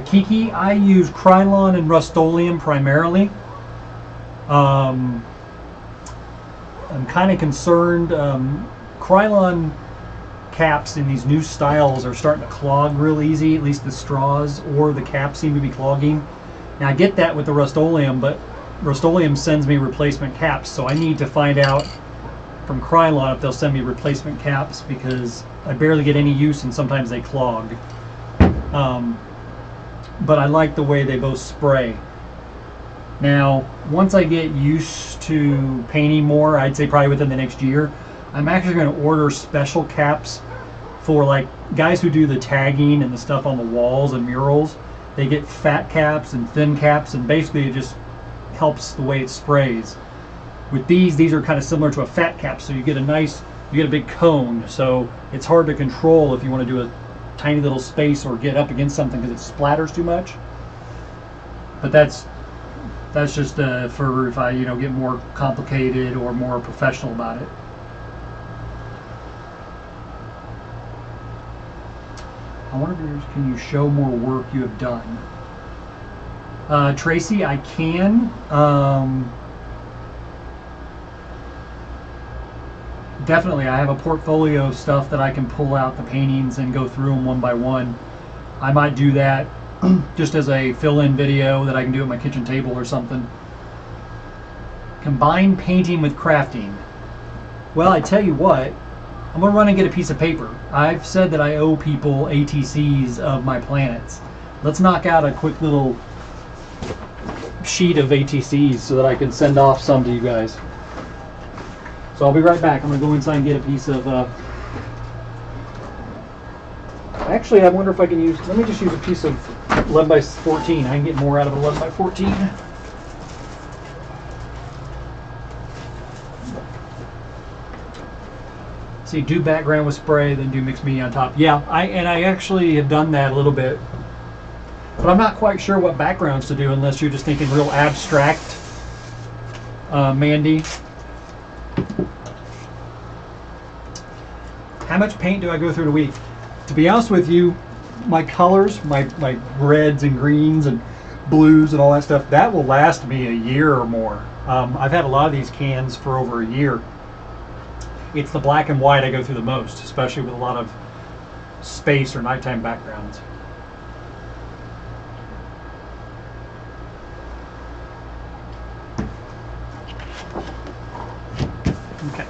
Kiki, I use Krylon and Rust-Oleum primarily. I'm kind of concerned. Krylon caps in these new styles are starting to clog real easy, at least the straws or the caps seem to be clogging. Now I get that with the Rust-Oleum, but Rust-Oleum sends me replacement caps, so I need to find out from Krylon if they'll send me replacement caps because I barely get any use and sometimes they clog. But I like the way they both spray. Now, once I get used to painting more, I'd say probably within the next year, I'm actually going to order special caps for like guys who do the tagging and the stuff on the walls and murals. They get fat caps and thin caps, and basically it just helps the way it sprays. With these are kind of similar to a fat cap, so you get a big cone, so it's hard to control if you want to do a tiny little space or get up against something because it splatters too much. But that's just for if I get more complicated or more professional about it. I wonder if can you show more work you have done? Tracy, I can. Definitely, I have a portfolio of stuff that I can pull out the paintings and go through them one by one. I might do that just as a fill-in video that I can do at my kitchen table or something. Combine painting with crafting. Well, I tell you what, I'm going to run and get a piece of paper. I've said that I owe people ATCs of my planets. Let's knock out a quick little sheet of ATCs so that I can send off some to you guys. So I'll be right back. I'm going to go inside and get a piece of... Actually, I wonder if I can use... Let me just use a piece of 11 by 14. I can get more out of 11 by 14. See, do background with spray, then do mixed media on top. Yeah, I actually have done that a little bit. But I'm not quite sure what backgrounds to do unless you're just thinking real abstract, Mandy. How much paint do I go through in a week? To be honest with you, my colors, my reds and greens and blues and all that stuff, that will last me a year or more. I've had a lot of these cans for over a year. It's the black and white I go through the most, especially with a lot of space or nighttime backgrounds. Okay.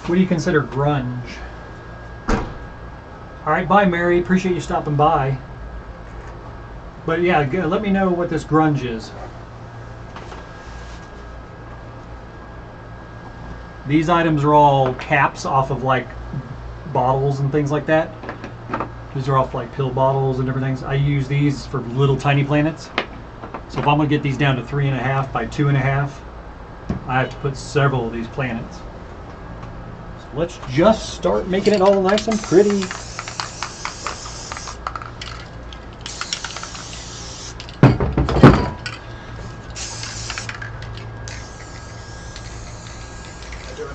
What do you consider grunge? All right, bye, Mary. Appreciate you stopping by. But yeah, let me know what this grunge is. These items are all caps off of like bottles and things like that. These are off like pill bottles and different things. I use these for little tiny planets. So if I'm gonna get these down to 3.5 by 2.5, I have to put several of these planets. So let's just start making it all nice and pretty.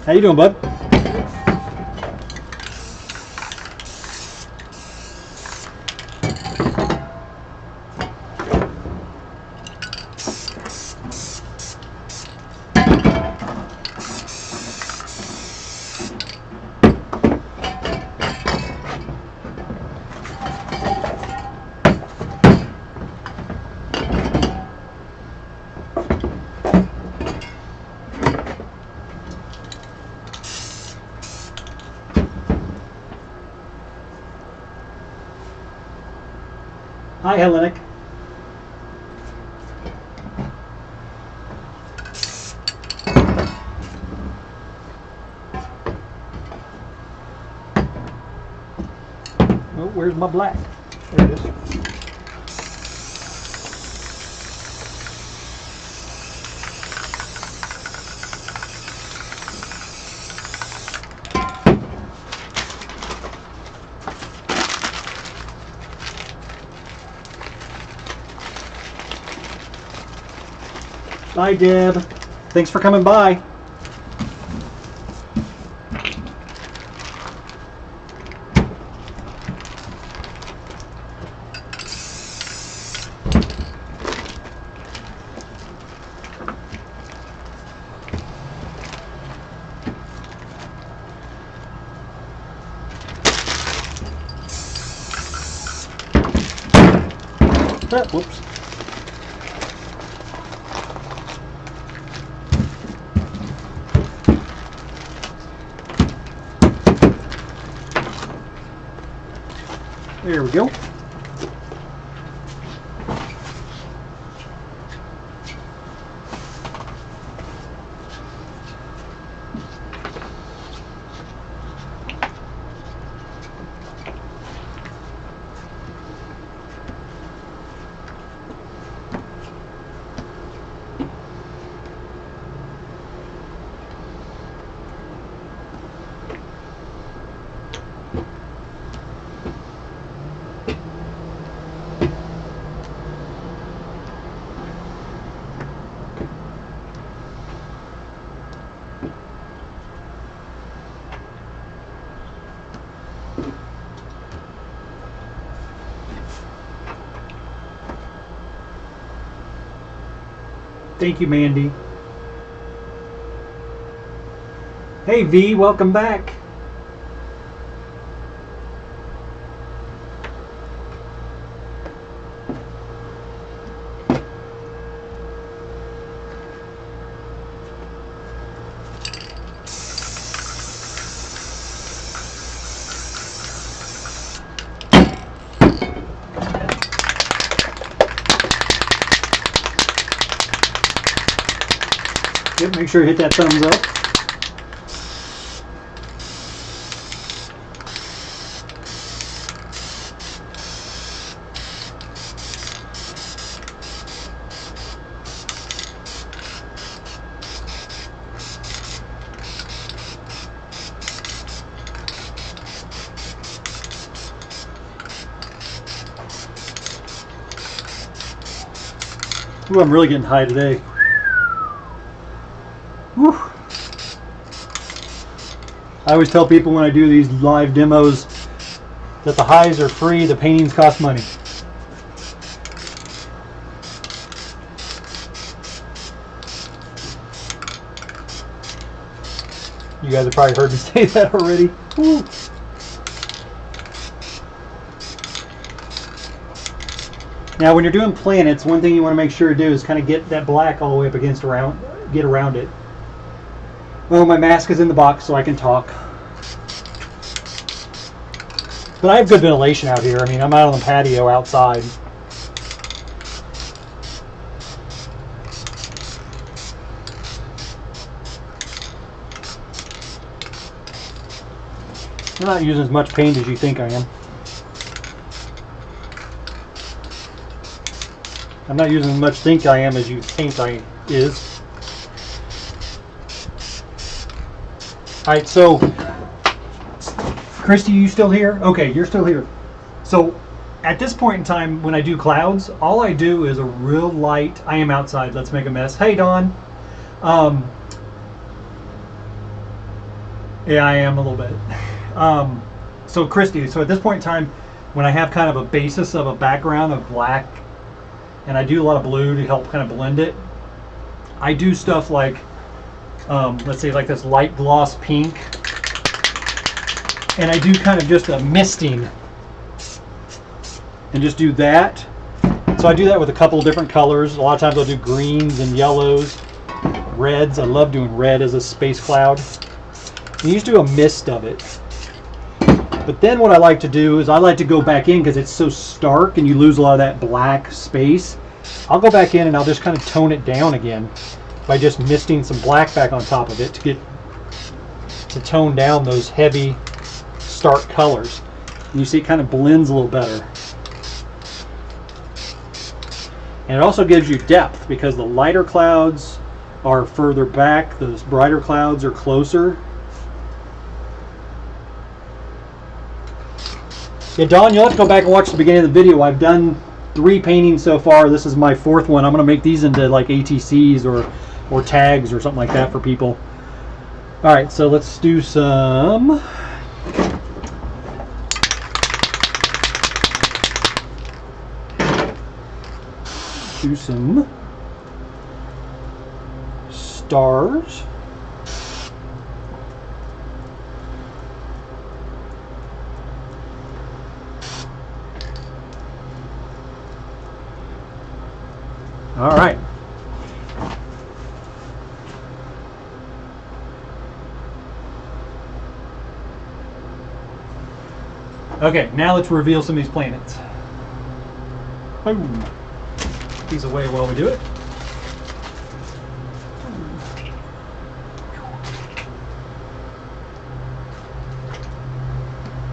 How you doing, bud? Hi, Hellenic. Oh, where's my black? There it is. Bye, Deb. Thanks for coming by. Whoops. There we go. Thank you, Mandy. Hey, V, welcome back. Yep, make sure you hit that thumbs up. Ooh, I'm really getting high today. Whew. I always tell people when I do these live demos that the highs are free, the paintings cost money. You guys have probably heard me say that already. Woo. Now when you're doing planets, one thing you want to make sure to do is kind of get that black all the way up against get around it. Well, my mask is in the box so I can talk. But I have good ventilation out here. I mean, I'm out on the patio outside. I'm not using as much paint as you think I am. I'm not using as much think I am as you think I is. Alright, so Christy, you still here? Okay, you're still here. So at this point in time, when I do clouds, all I do is a real light. I am outside. Let's make a mess. Hey, Dawn. Yeah, I am a little bit. So Christy, so at this point in time, when I have kind of a basis of a background of black, and I do a lot of blue to help kind of blend it, I do stuff like, let's say like this light gloss pink, and I do kind of just a misting, and just do that. So I do that with a couple of different colors. A lot of times I'll do greens and yellows, reds. I love doing red as a space cloud. And you just do a mist of it. But then what I like to do is I like to go back in because it's so stark and you lose a lot of that black space. I'll go back in and I'll just kind of tone it down again by just misting some black back on top of it to tone down those heavy stark colors. And you see it kind of blends a little better. And it also gives you depth because the lighter clouds are further back, the brighter clouds are closer. Yeah, Don, you'll have to go back and watch the beginning of the video. I've done 3 paintings so far. This is my 4th one. I'm going to make these into like ATCs or tags or something like that for people. All right, so let's do some. Do some stars. All right. Okay, now let's reveal some of these planets. Boom. Put these away while we do it.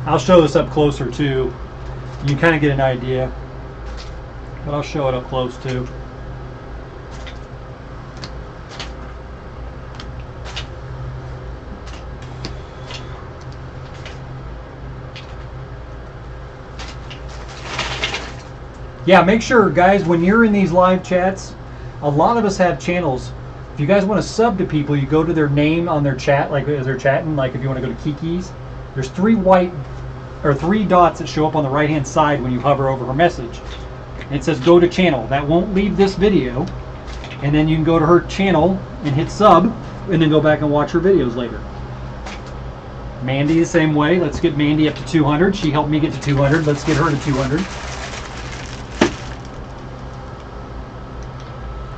I'll show this up closer too. You kind of get an idea, but I'll show it up close too. Yeah, make sure, guys, when you're in these live chats, a lot of us have channels. If you guys want to sub to people, you go to their name on their chat, like as they're chatting, like if you want to go to Kiki's, there's 3 dots that show up on the right-hand side when you hover over her message. And it says go to channel. That won't leave this video. And then you can go to her channel and hit sub, and then go back and watch her videos later. Mandy the same way. Let's get Mandy up to 200. She helped me get to 200. Let's get her to 200.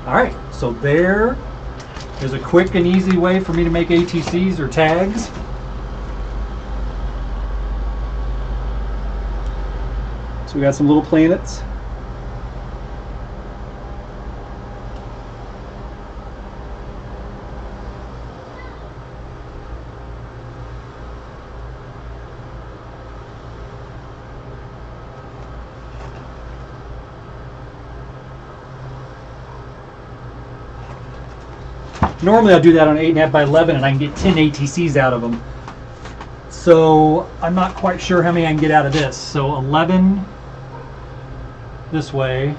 Alright, so there is a quick and easy way for me to make ATCs or tags. So we got some little planets. Normally I'll do that on 8.5 by 11 and I can get 10 ATCs out of them. So I'm not quite sure how many I can get out of this. So 11 this way.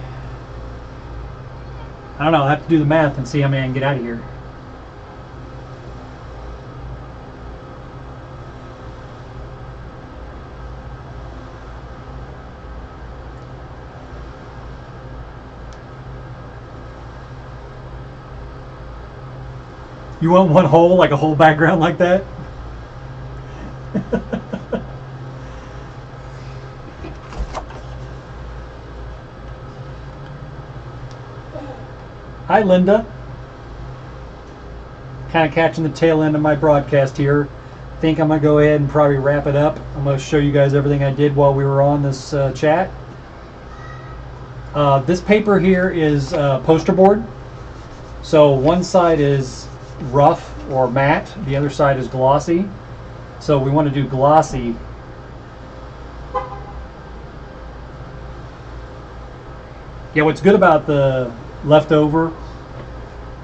I don't know, I'll have to do the math and see how many I can get out of here. You want one whole, like a whole background like that? Hi, Linda. Kind of catching the tail end of my broadcast here. think I'm going to go ahead and probably wrap it up. I'm going to show you guys everything I did while we were on this chat. This paper here is poster board. So one side is rough or matte, the other side is glossy. So we want to do glossy. Yeah, what's good about the leftover,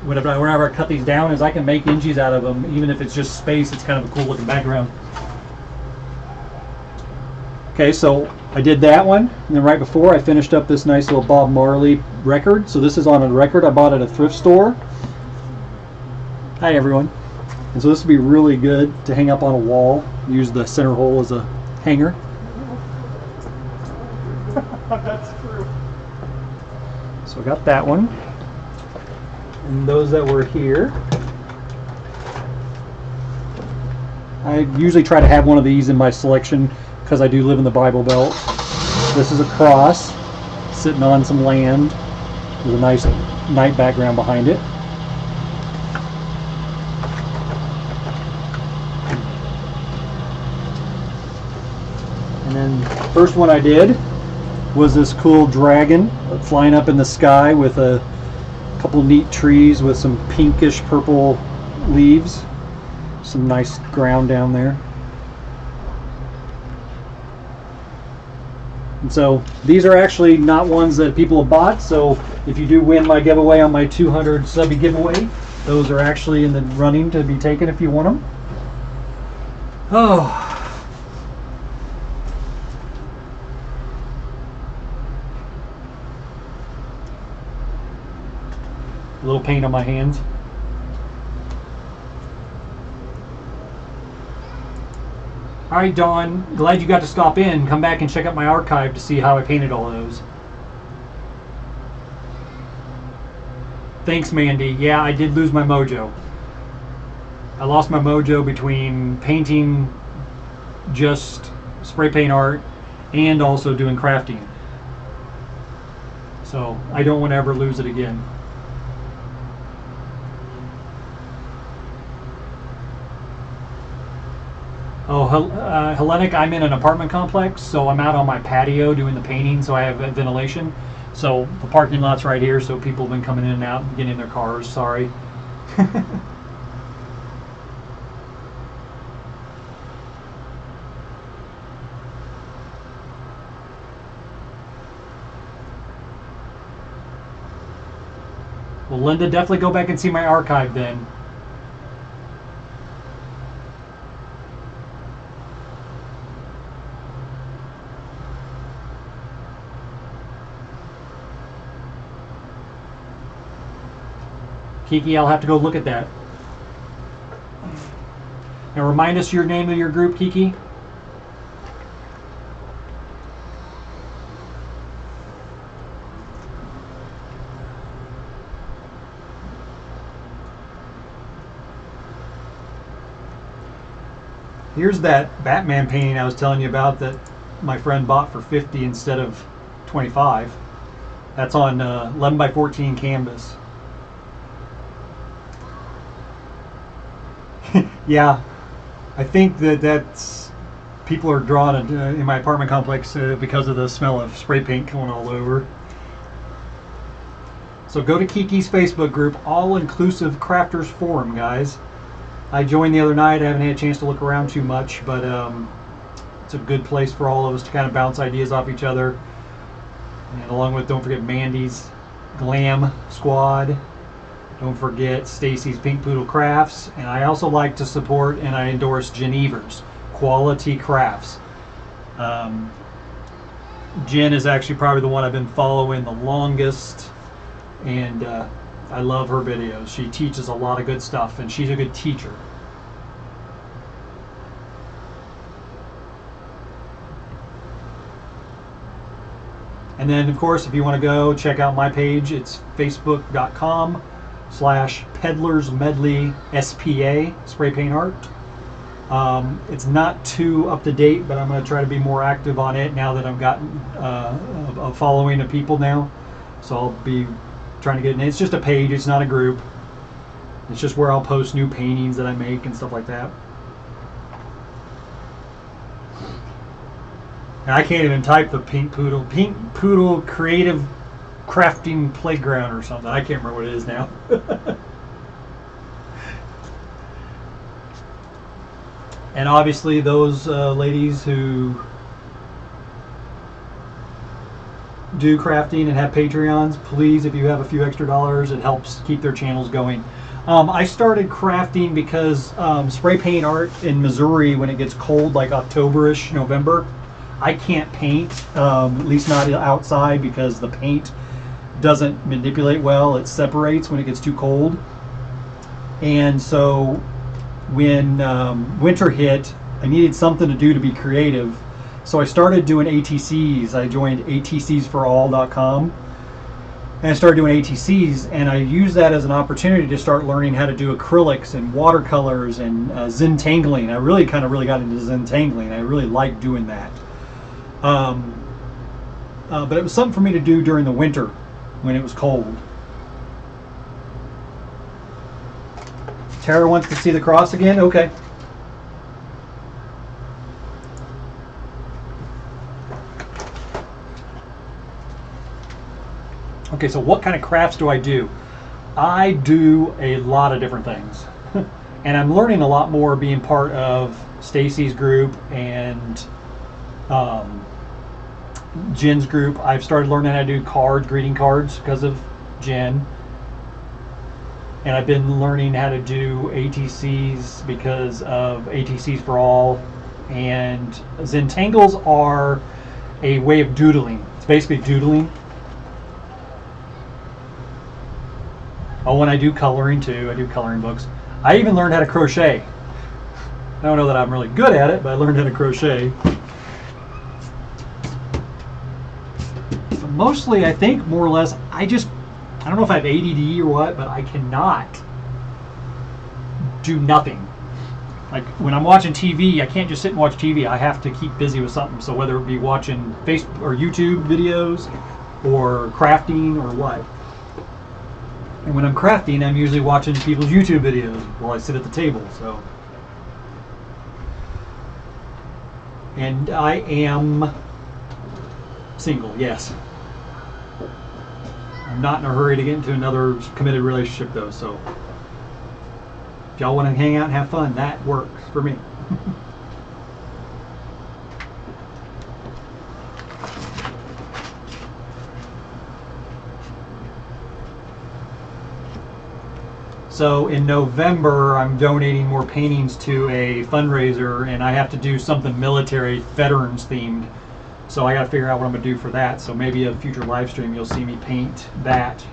whenever I cut these down, is I can make ingies out of them. Even if it's just space, it's kind of a cool looking background. Okay, so I did that one, and then right before I finished up this nice little Bob Marley record. So this is on a record I bought at a thrift store. Hi everyone. And so this would be really good to hang up on a wall. Use the center hole as a hanger. That's true. So I got that one. And those that were here, I usually try to have one of these in my selection because I do live in the Bible Belt. This is a cross sitting on some land with a nice night background behind it. And then first one I did was this cool dragon flying up in the sky with a couple neat trees with some pinkish purple leaves. Some nice ground down there. And so these are actually not ones that people have bought, so if you do win my giveaway on my 200 subby giveaway, those are actually in the running to be taken if you want them. Oh. A little paint on my hands. Alright, Dawn, glad you got to stop in. Come back and check out my archive to see how I painted all those. Thanks, Mandy. Yeah, I did lose my mojo. I lost my mojo between painting just spray paint art and also doing crafting. So I don't want to ever lose it again. Oh, Hellenic, I'm in an apartment complex, so I'm out on my patio doing the painting, so I have ventilation. So the parking lot's right here, so people have been coming in and out and getting in their cars, sorry. Well, Linda, definitely go back and see my archive then. Kiki, I'll have to go look at that. Now remind us your name of your group, Kiki. Here's that Batman painting I was telling you about that my friend bought for 50 instead of 25. That's on 11 by 14 canvas. Yeah, I think that's people are drawn in my apartment complex because of the smell of spray paint going all over. So go to Kiki's Facebook group, All Inclusive Crafters Forum, guys. I joined the other night. I haven't had a chance to look around too much, but it's a good place for all of us to kind of bounce ideas off each other. And along with, don't forget Mandy's Glam Squad. Don't forget Stacy's Pink Poodle Crafts. And I also like to support and I endorse Geneva's Quality Crafts. Jen is actually probably the one I've been following the longest. And I love her videos. She teaches a lot of good stuff and she's a good teacher. And then, of course, if you want to go check out my page, it's facebook.com/Peddlers Medley SPA, spray paint art. It's not too up to date, but I'm going to try to be more active on it now that I've gotten a following of people now. So I'll be trying to get it. It's just a page, it's not a group. It's just where I'll post new paintings that I make and stuff like that. And I can't even type the Pink Poodle Creative Crafting Playground or something. I can't remember what it is now. And obviously those ladies who do crafting and have Patreons, please, if you have a few extra dollars, it helps keep their channels going. I started crafting because spray paint art in Missouri, when it gets cold, like October-ish, November, I can't paint, at least not outside, because the paint doesn't manipulate well. It separates when it gets too cold. And so when winter hit, I needed something to do to be creative. So I started doing ATCs. I joined atcsforall.com. And I started doing ATCs, and I used that as an opportunity to start learning how to do acrylics and watercolors and Zentangling. I really got into Zentangling. I really liked doing that. But it was something for me to do during the winter when it was cold. Tara wants to see the cross again? Okay. Okay, so what kind of crafts do I do? I do a lot of different things. And I'm learning a lot more being part of Stacy's group and Jen's group. I've started learning how to do greeting cards because of Jen. And I've been learning how to do ATCs because of ATCs for All. And Zentangles are a way of doodling. It's basically doodling. Oh, and I do coloring too. I do coloring books. I even learned how to crochet. I don't know that I'm really good at it, but I learned how to crochet. So mostly, I think, more or less, I don't know if I have ADD or what, but I cannot do nothing. Like when I'm watching TV, I can't just sit and watch TV. I have to keep busy with something. So whether it be watching Facebook or YouTube videos or crafting or what. And when I'm crafting, I'm usually watching people's YouTube videos while I sit at the table. So, and I am single, yes. I'm not in a hurry to get into another committed relationship though, so if y'all want to hang out and have fun, that works for me. So in November, I'm donating more paintings to a fundraiser, and I have to do something military veterans themed. So I got to figure out what I'm going to do for that. So maybe a future live stream, you'll see me paint that.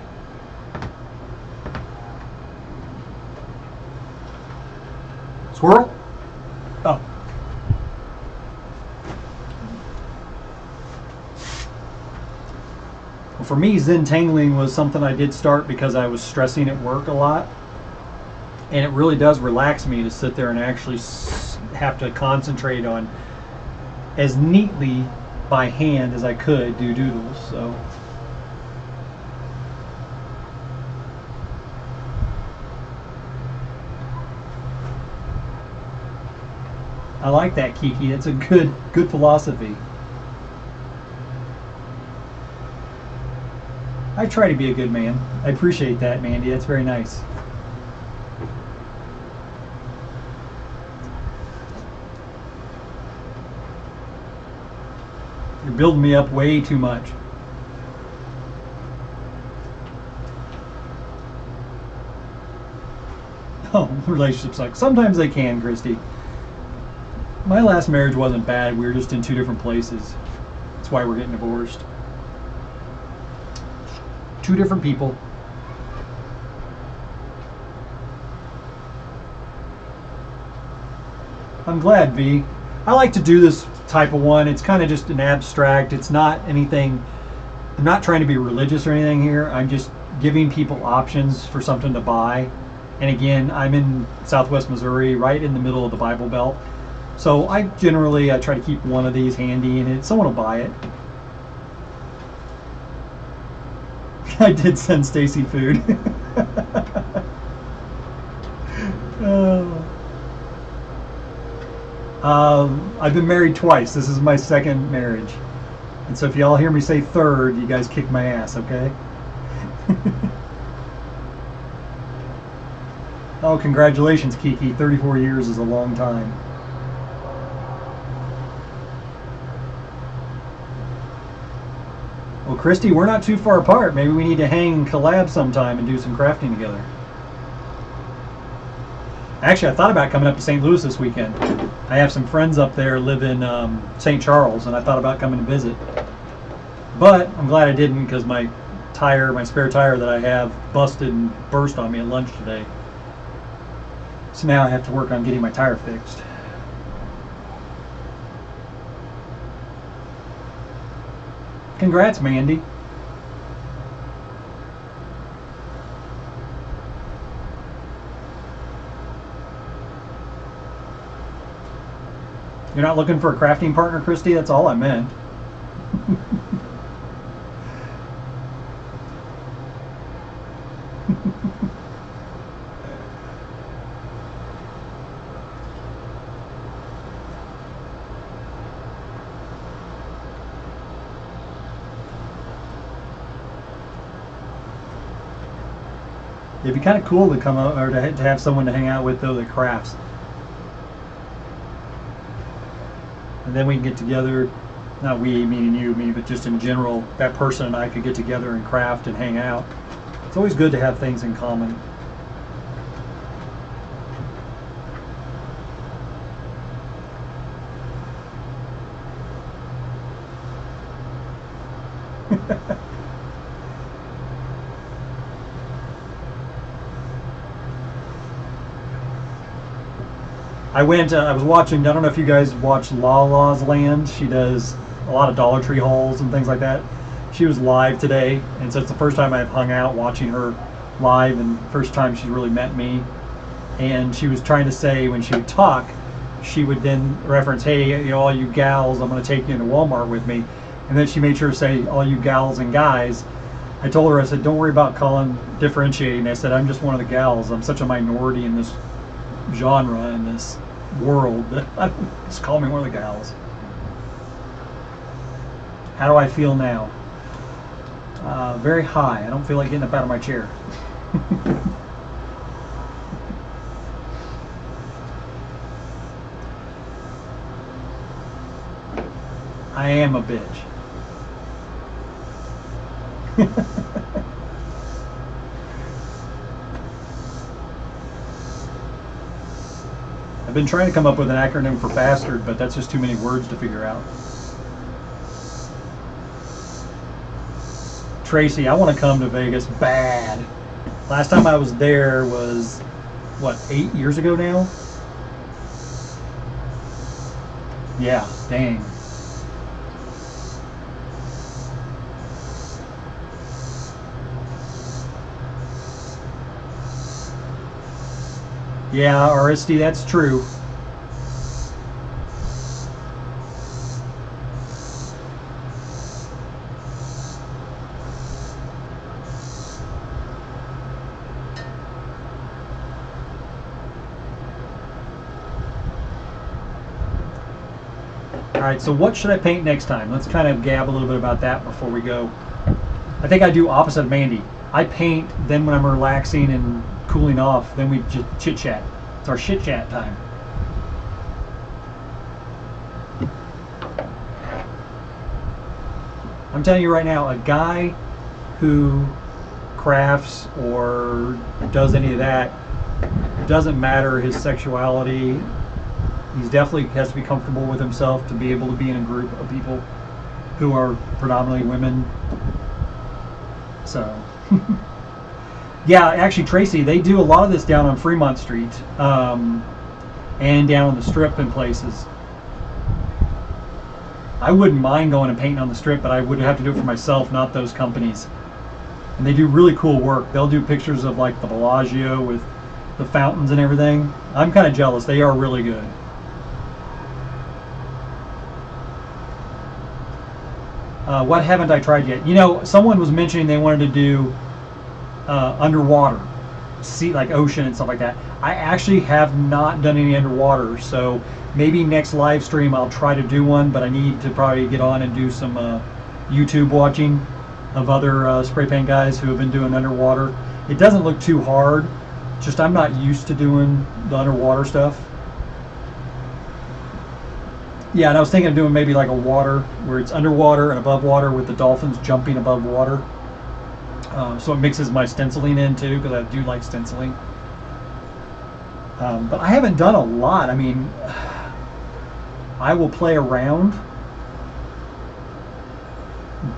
Squirrel? Oh. Well, for me, Zentangling was something I did start because I was stressing at work a lot. And it really does relax me to sit there and actually have to concentrate on as neatly by hand as I could do doodles. So I like that, Kiki. It's a good philosophy. I try to be a good man. I appreciate that, Mandy. That's very nice. You're building me up way too much. Oh, relationships suck. Sometimes they can, Christy. My last marriage wasn't bad. We were just in two different places. That's why we're getting divorced. Two different people. I'm glad, V. I like to do this type of one. It's kind of just an abstract. It's not anything. I'm not trying to be religious or anything here. I'm just giving people options for something to buy. And again, I'm in Southwest Missouri, right in the middle of the Bible Belt. So I try to keep one of these handy, and someone will buy it. I did send Stacy food. I've been married twice. This is my second marriage. And so if y'all hear me say third, you guys kick my ass, okay? Oh, congratulations, Kiki. 34 years is a long time. Well, Christy, we're not too far apart. Maybe we need to hang and collab sometime and do some crafting together. Actually, I thought about coming up to St. Louis this weekend. I have some friends up there live in St. Charles, and I thought about coming to visit. But I'm glad I didn't because my spare tire that I have busted and burst on me at lunch today. So now I have to work on getting my tire fixed. Congrats, Mandy. You're not looking for a crafting partner, Christy? That's all I meant. It'd be kind of cool to come out or to have someone to hang out with though that crafts, and then we can get together. Not we, meaning you, me, but just in general, that person and I could get together and craft and hang out. It's always good to have things in common. I was watching, I don't know if you guys watch Lala's Land. She does a lot of Dollar Tree hauls and things like that. She was live today, and so it's the first time I've hung out watching her live, and first time she's really met me. And she was trying to say, when she would talk, she would then reference, hey, you know, all you gals, I'm going to take you into Walmart with me. And then she made sure to say, all you gals and guys. I told her, I said, don't worry about differentiating. I said, I'm just one of the gals. I'm such a minority in this genre, in this world. Just call me one of the gals. How do I feel now? Very high. I don't feel like getting up out of my chair. I am a bitch. I've been trying to come up with an acronym for bastard, but that's just too many words to figure out. Tracy, I want to come to Vegas bad. Last time I was there was, what, 8 years ago now? Yeah, dang. Yeah, RSD, that's true. Alright, so what should I paint next time? Let's kind of gab a little bit about that before we go. I think I do opposite of Mandy. I paint, then when I'm relaxing and cooling off, then we just chit chat. It's our shit chat time. I'm telling you right now, a guy who crafts or does any of that, doesn't matter his sexuality. He's definitely has to be comfortable with himself to be able to be in a group of people who are predominantly women. So, yeah, actually, Tracy, they do a lot of this down on Fremont Street and down on the Strip and places. I wouldn't mind going and painting on the Strip, but I would have to do it for myself, not those companies. And they do really cool work. They'll do pictures of like the Bellagio with the fountains and everything. I'm kind of jealous. They are really good. What haven't I tried yet? You know, someone was mentioning they wanted to do underwater. sea, like ocean and stuff like that. I actually have not done any underwater, so maybe next live stream I'll try to do one, but I need to probably get on and do some YouTube watching of other spray paint guys who have been doing underwater. It doesn't look too hard, just I'm not used to doing the underwater stuff. Yeah, and I was thinking of doing maybe like a water where it's underwater and above water with the dolphins jumping above water. So it mixes my stenciling in too, because I do like stenciling. But I haven't done a lot. I mean, I will play around,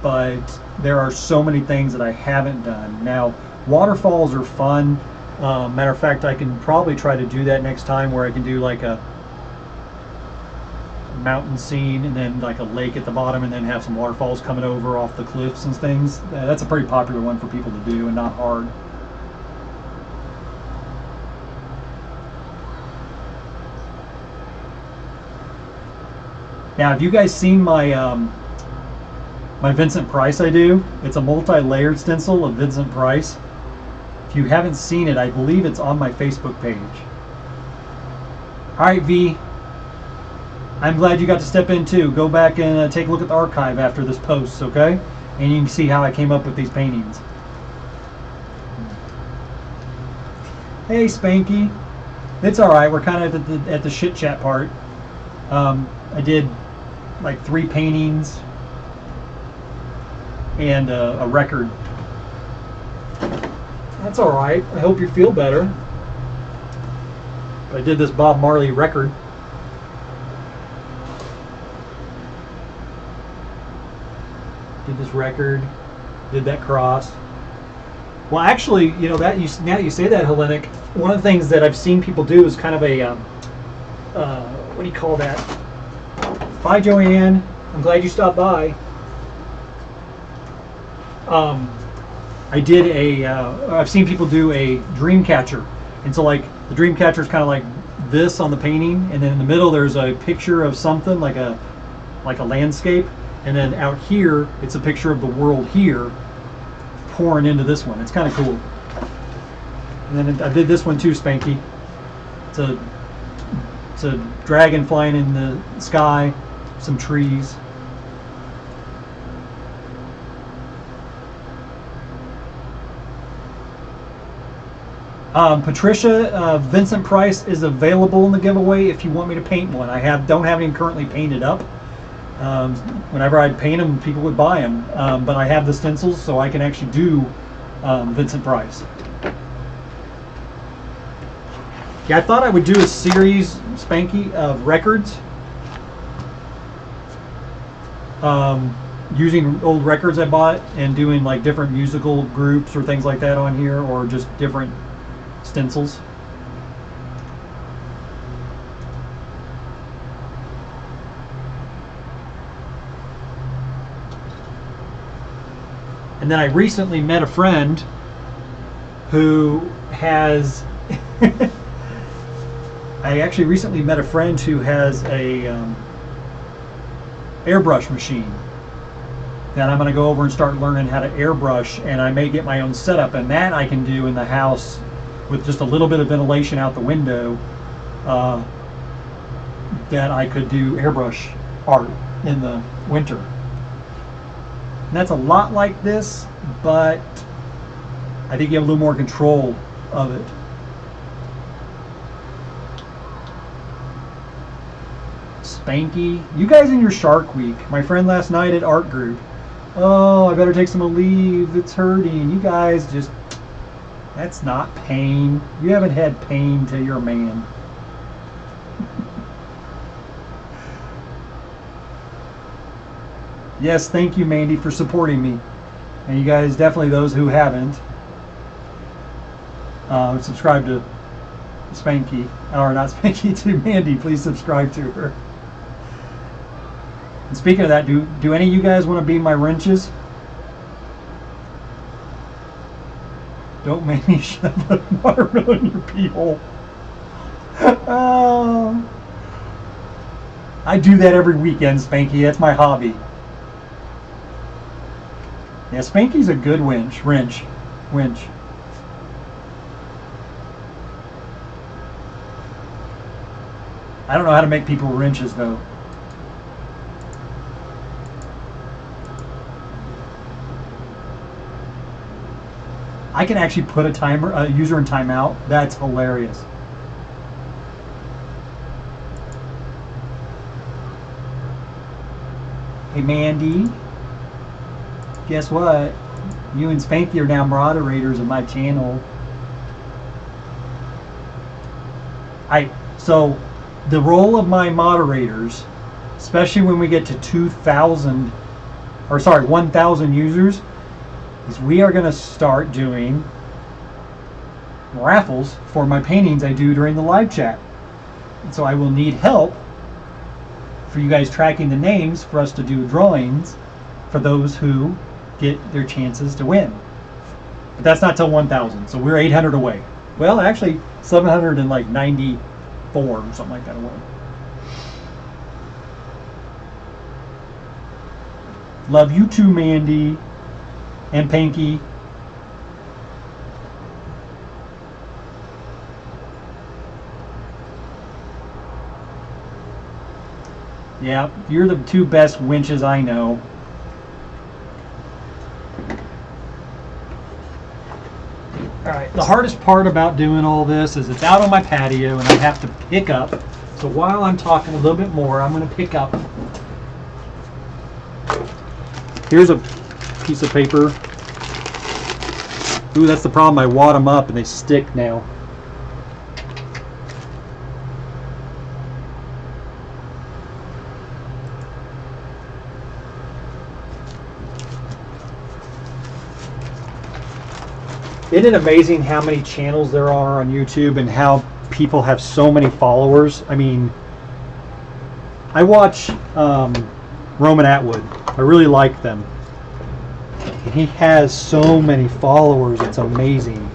but there are so many things that I haven't done. Now, waterfalls are fun. Matter of fact, I can probably try to do that next time, where I can do like a mountain scene and then like a lake at the bottom, and then have some waterfalls coming over off the cliffs and things. That's a pretty popular one for people to do and not hard. Now, have you guys seen my my Vincent Price I do? It's a multi-layered stencil of Vincent Price. If you haven't seen it, I believe it's on my Facebook page. All right, V. I'm glad you got to step in too. Go back and take a look at the archive after this post, okay? And you can see how I came up with these paintings. Hey, Spanky. It's all right. We're kind of at the shit chat part. I did like 3 paintings and a record. That's all right. I hope you feel better. I did this Bob Marley record. Did this record. Did that cross. Well, actually, you know, now that you say that, Hellenic, one of the things that I've seen people do is kind of a what do you call that? Bye, Joanne. I'm glad you stopped by. I've seen people do a dream catcher, and so like the dream catcher is kind of like this on the painting, and then in the middle there's a picture of something like a landscape, and then out here it's a picture of the world here pouring into this one. It's kind of cool. And then I did this one too, Spanky. It's a dragon flying in the sky, some trees. Patricia, Vincent Price is available in the giveaway if you want me to paint one. Don't have him currently painted up. Whenever I'd paint them, people would buy them. But I have the stencils, so I can actually do Vincent Price. Yeah, I thought I would do a series, Spanky, of records. Using old records I bought and doing like different musical groups or things like that on here, or just different stencils. And then I recently met a friend who has I actually recently met a friend who has a airbrush machine that I'm going to go over and start learning how to airbrush, and I may get my own setup, and that I can do in the house with just a little bit of ventilation out the window. That I could do airbrush art in the winter. And that's a lot like this, but I think you have a little more control of it. Spanky, you guys in your Shark Week. My friend last night at art group. Oh, I better take some leave. It's hurting. You guys just, that's not pain. You haven't had pain till you're a man. Yes, thank you, Mandy, for supporting me. And you guys, definitely those who haven't, subscribe to Spanky, or not Spanky, to Mandy. Please subscribe to her. And speaking of that, do any of you guys want to be my wrenches? Don't make me shove a watermelon in your pee hole. Oh. I do that every weekend, Spanky. That's my hobby. Yeah, Spanky's a good wrench. I don't know how to make people wrenches though. I can actually put a user in timeout. That's hilarious. Hey Mandy, guess what? You and Spanky are now moderators of my channel. So the role of my moderators, especially when we get to 1,000 users, is we are going to start doing raffles for my paintings I do during the live chat. And so I will need help for you guys tracking the names for us to do drawings for those who get their chances to win. But that's not till 1,000, so we're 800 away. Well, actually 794 or something like that away. Love you too, Mandy and Pinky. Yeah, you're the two best winches I know. Alright, the hardest part about doing all this is it's out on my patio and I have to pick up. So while I'm talking a little bit more, I'm going to pick up. Here's a piece of paper. Ooh, that's the problem. I wad them up and they stick now. Isn't it amazing how many channels there are on YouTube and how people have so many followers? I mean, I watch Roman Atwood. I really like them. And he has so many followers, it's amazing.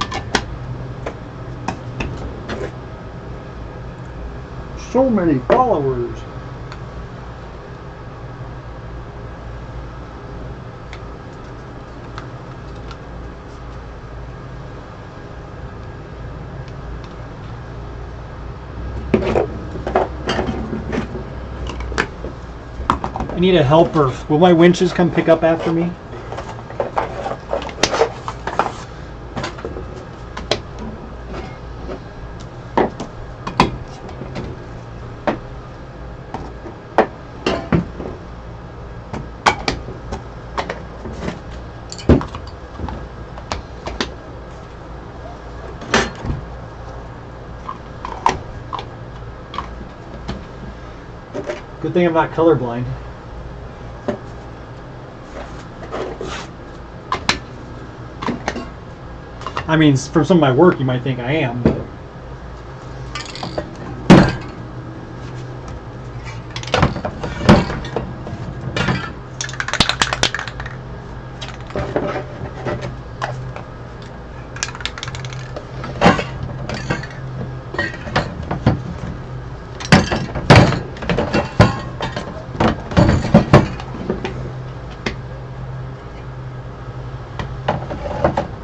So many followers. I need a helper. Will my winches come pick up after me? Good thing I'm not colorblind. I mean, from some of my work, you might think I am. But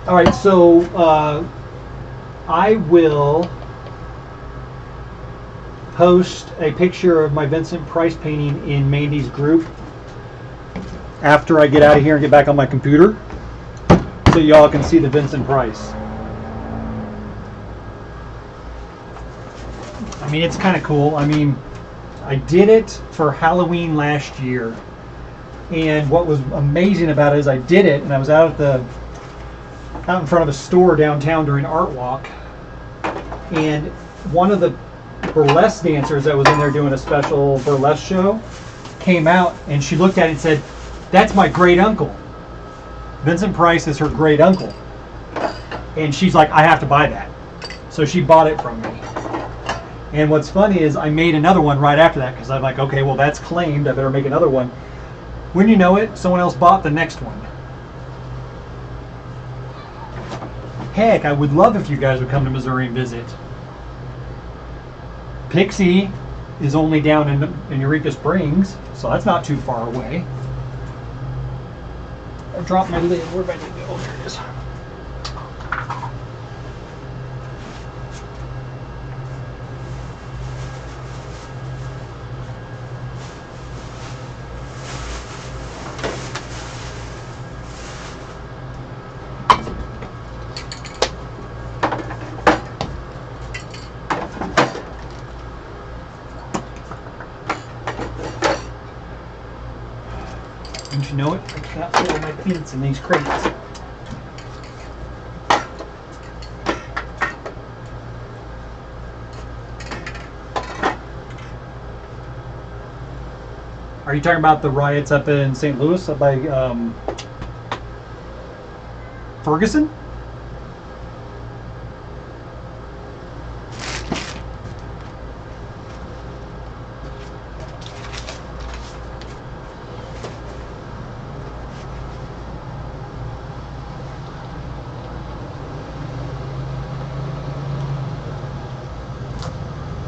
all right, so I will post a picture of my Vincent Price painting in Mandy's group after I get out of here and get back on my computer, so y'all can see the Vincent Price. I mean, it's kind of cool. I mean, I did it for Halloween last year, and what was amazing about it is I did it, and I was out in front of a store downtown during Art Walk, and one of the burlesque dancers that was in there doing a special burlesque show came out, and she looked at it and said, "That's my great uncle. Vincent Price is her great uncle." And she's like, "I have to buy that." So she bought it from me. And what's funny is I made another one right after that, because I'm like, okay, well, that's claimed, I better make another one. When you know it, someone else bought the next one. Heck, I would love if you guys would come to Missouri and visit. Pixie is only down in Eureka Springs, so that's not too far away. I dropped my lid. Where'd my lid go? Oh, there it is. Don't you know it? I cannot fit all my peanuts in these crates. Are you talking about the riots up in St. Louis, up by Ferguson?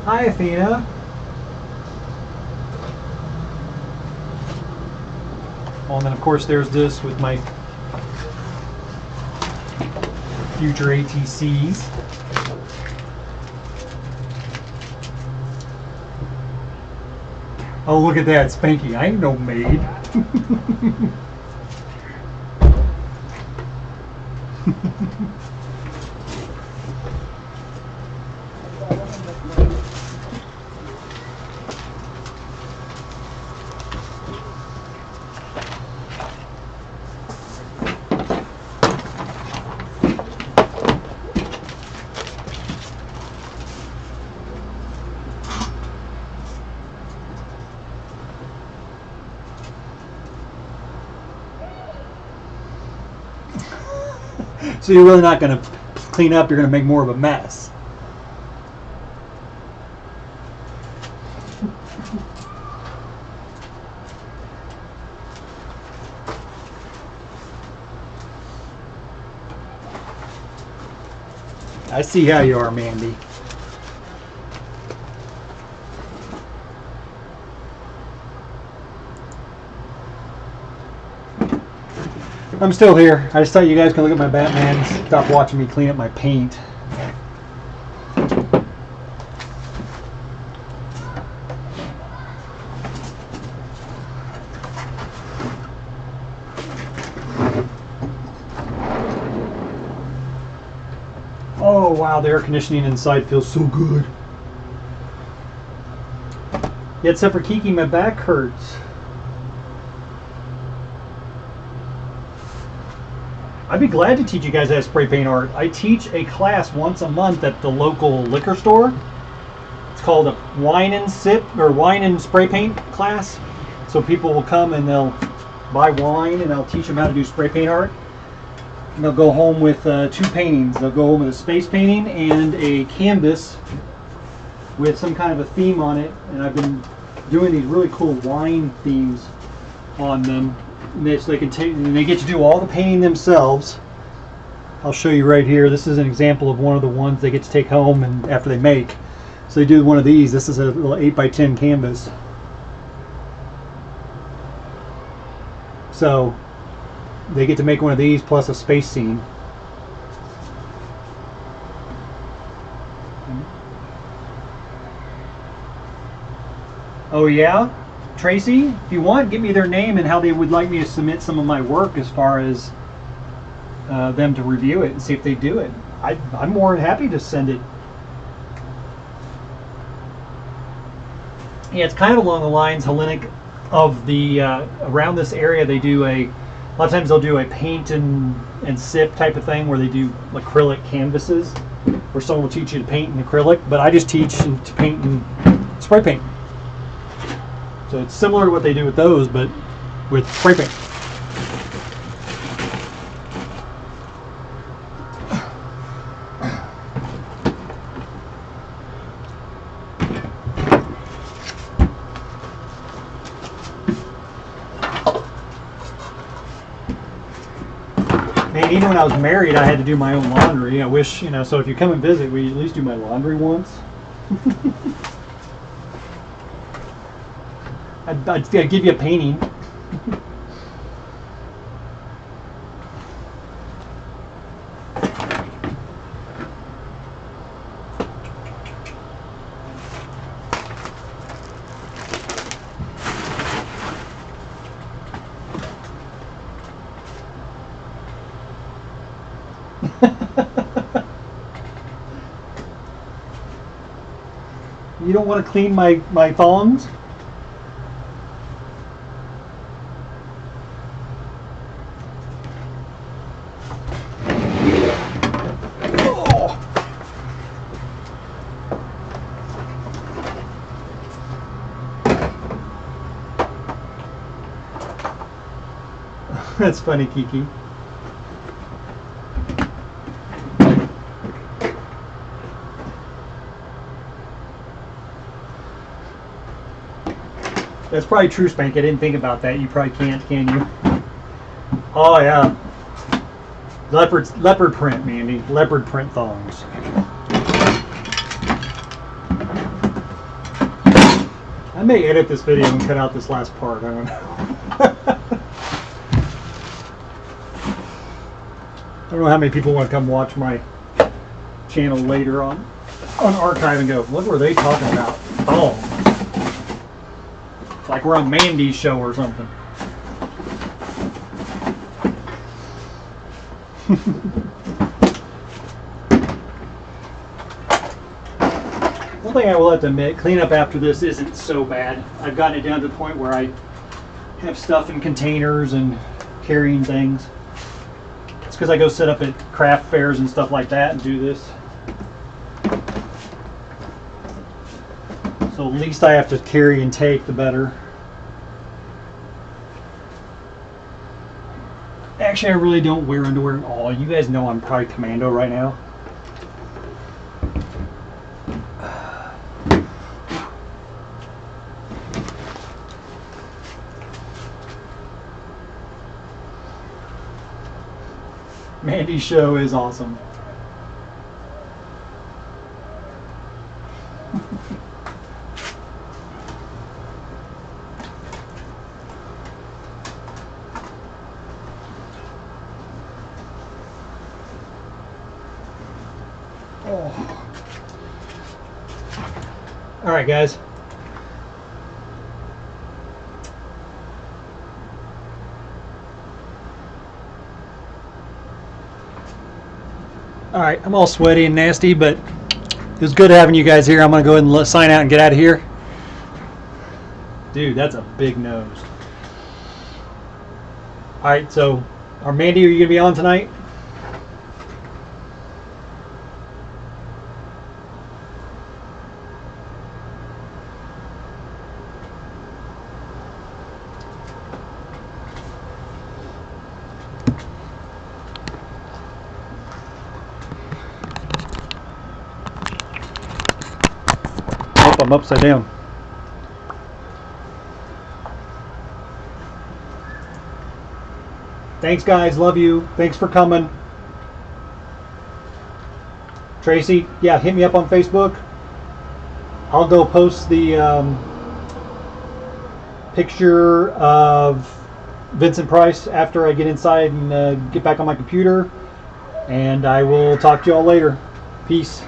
Hi, Athena. Well, and then of course there's this with my future ATCs. Oh, look at that, Spanky. I ain't no maid. So you're really not going to clean up, you're going to make more of a mess. I see how you are, Mandy. I'm still here. I just thought you guys could look at my Batman and stop watching me clean up my paint. Oh wow, the air conditioning inside feels so good. Yeah, except for Kiki, my back hurts. I'd be glad to teach you guys how to spray paint art. I teach a class once a month at the local liquor store. It's called a wine and sip or wine and spray paint class. So people will come and they'll buy wine and I'll teach them how to do spray paint art. And they'll go home with two paintings. They'll go home with a space painting and a canvas with some kind of a theme on it. And I've been doing these really cool wine themes on them. And they can take, and they get to do all the painting themselves. I'll show you right here. This is an example of one of the ones they get to take home and after they make. So they do one of these. This is a little 8x10 canvas. So they get to make one of these plus a space scene. Oh yeah? Tracy, if you want, give me their name and how they would like me to submit some of my work as far as them to review it and see if they do it. I'm more than happy to send it. Yeah, it's kind of along the lines, Hellenic, of the around this area they do a lot of times they'll do a paint and sip type of thing where they do acrylic canvases where someone will teach you to paint in acrylic, but I just teach to paint in spray paint. So it's similar to what they do with those, but with spray paint. Man, even when I was married, I had to do my own laundry. I wish, so if you come and visit, we at least do my laundry once. I'd give you a painting. You don't want to clean my thongs? That's funny, Kiki. That's probably true, Spank. I didn't think about that. You probably can't, can you? Oh yeah. Leopard print, Mandy. Leopard print thongs. I may edit this video and cut out this last part. I don't know. I don't know how many people want to come watch my channel later on archive and go, what were they talking about? Oh. It's like we're on Mandy's show or something. One thing I will have to admit, cleanup after this isn't so bad. I've gotten it down to the point where I have stuff in containers and carrying things. It's because I go sit up at craft fairs and stuff like that and do this. So the least I have to carry and take, the better. Actually, I really don't wear underwear at all. You guys know I'm probably commando right now. Mandy's show is awesome. Oh. All right, guys. All right, I'm all sweaty and nasty, but it was good having you guys here. I'm gonna go ahead and sign out and get out of here. Dude, that's a big nose. All right, so, Mandy, are you gonna be on tonight? Oh, I'm upside down. Thanks, guys. Love you. Thanks for coming. Tracy, yeah, hit me up on Facebook. I'll go post the picture of Vincent Price after I get inside and get back on my computer. And I will talk to you all later. Peace.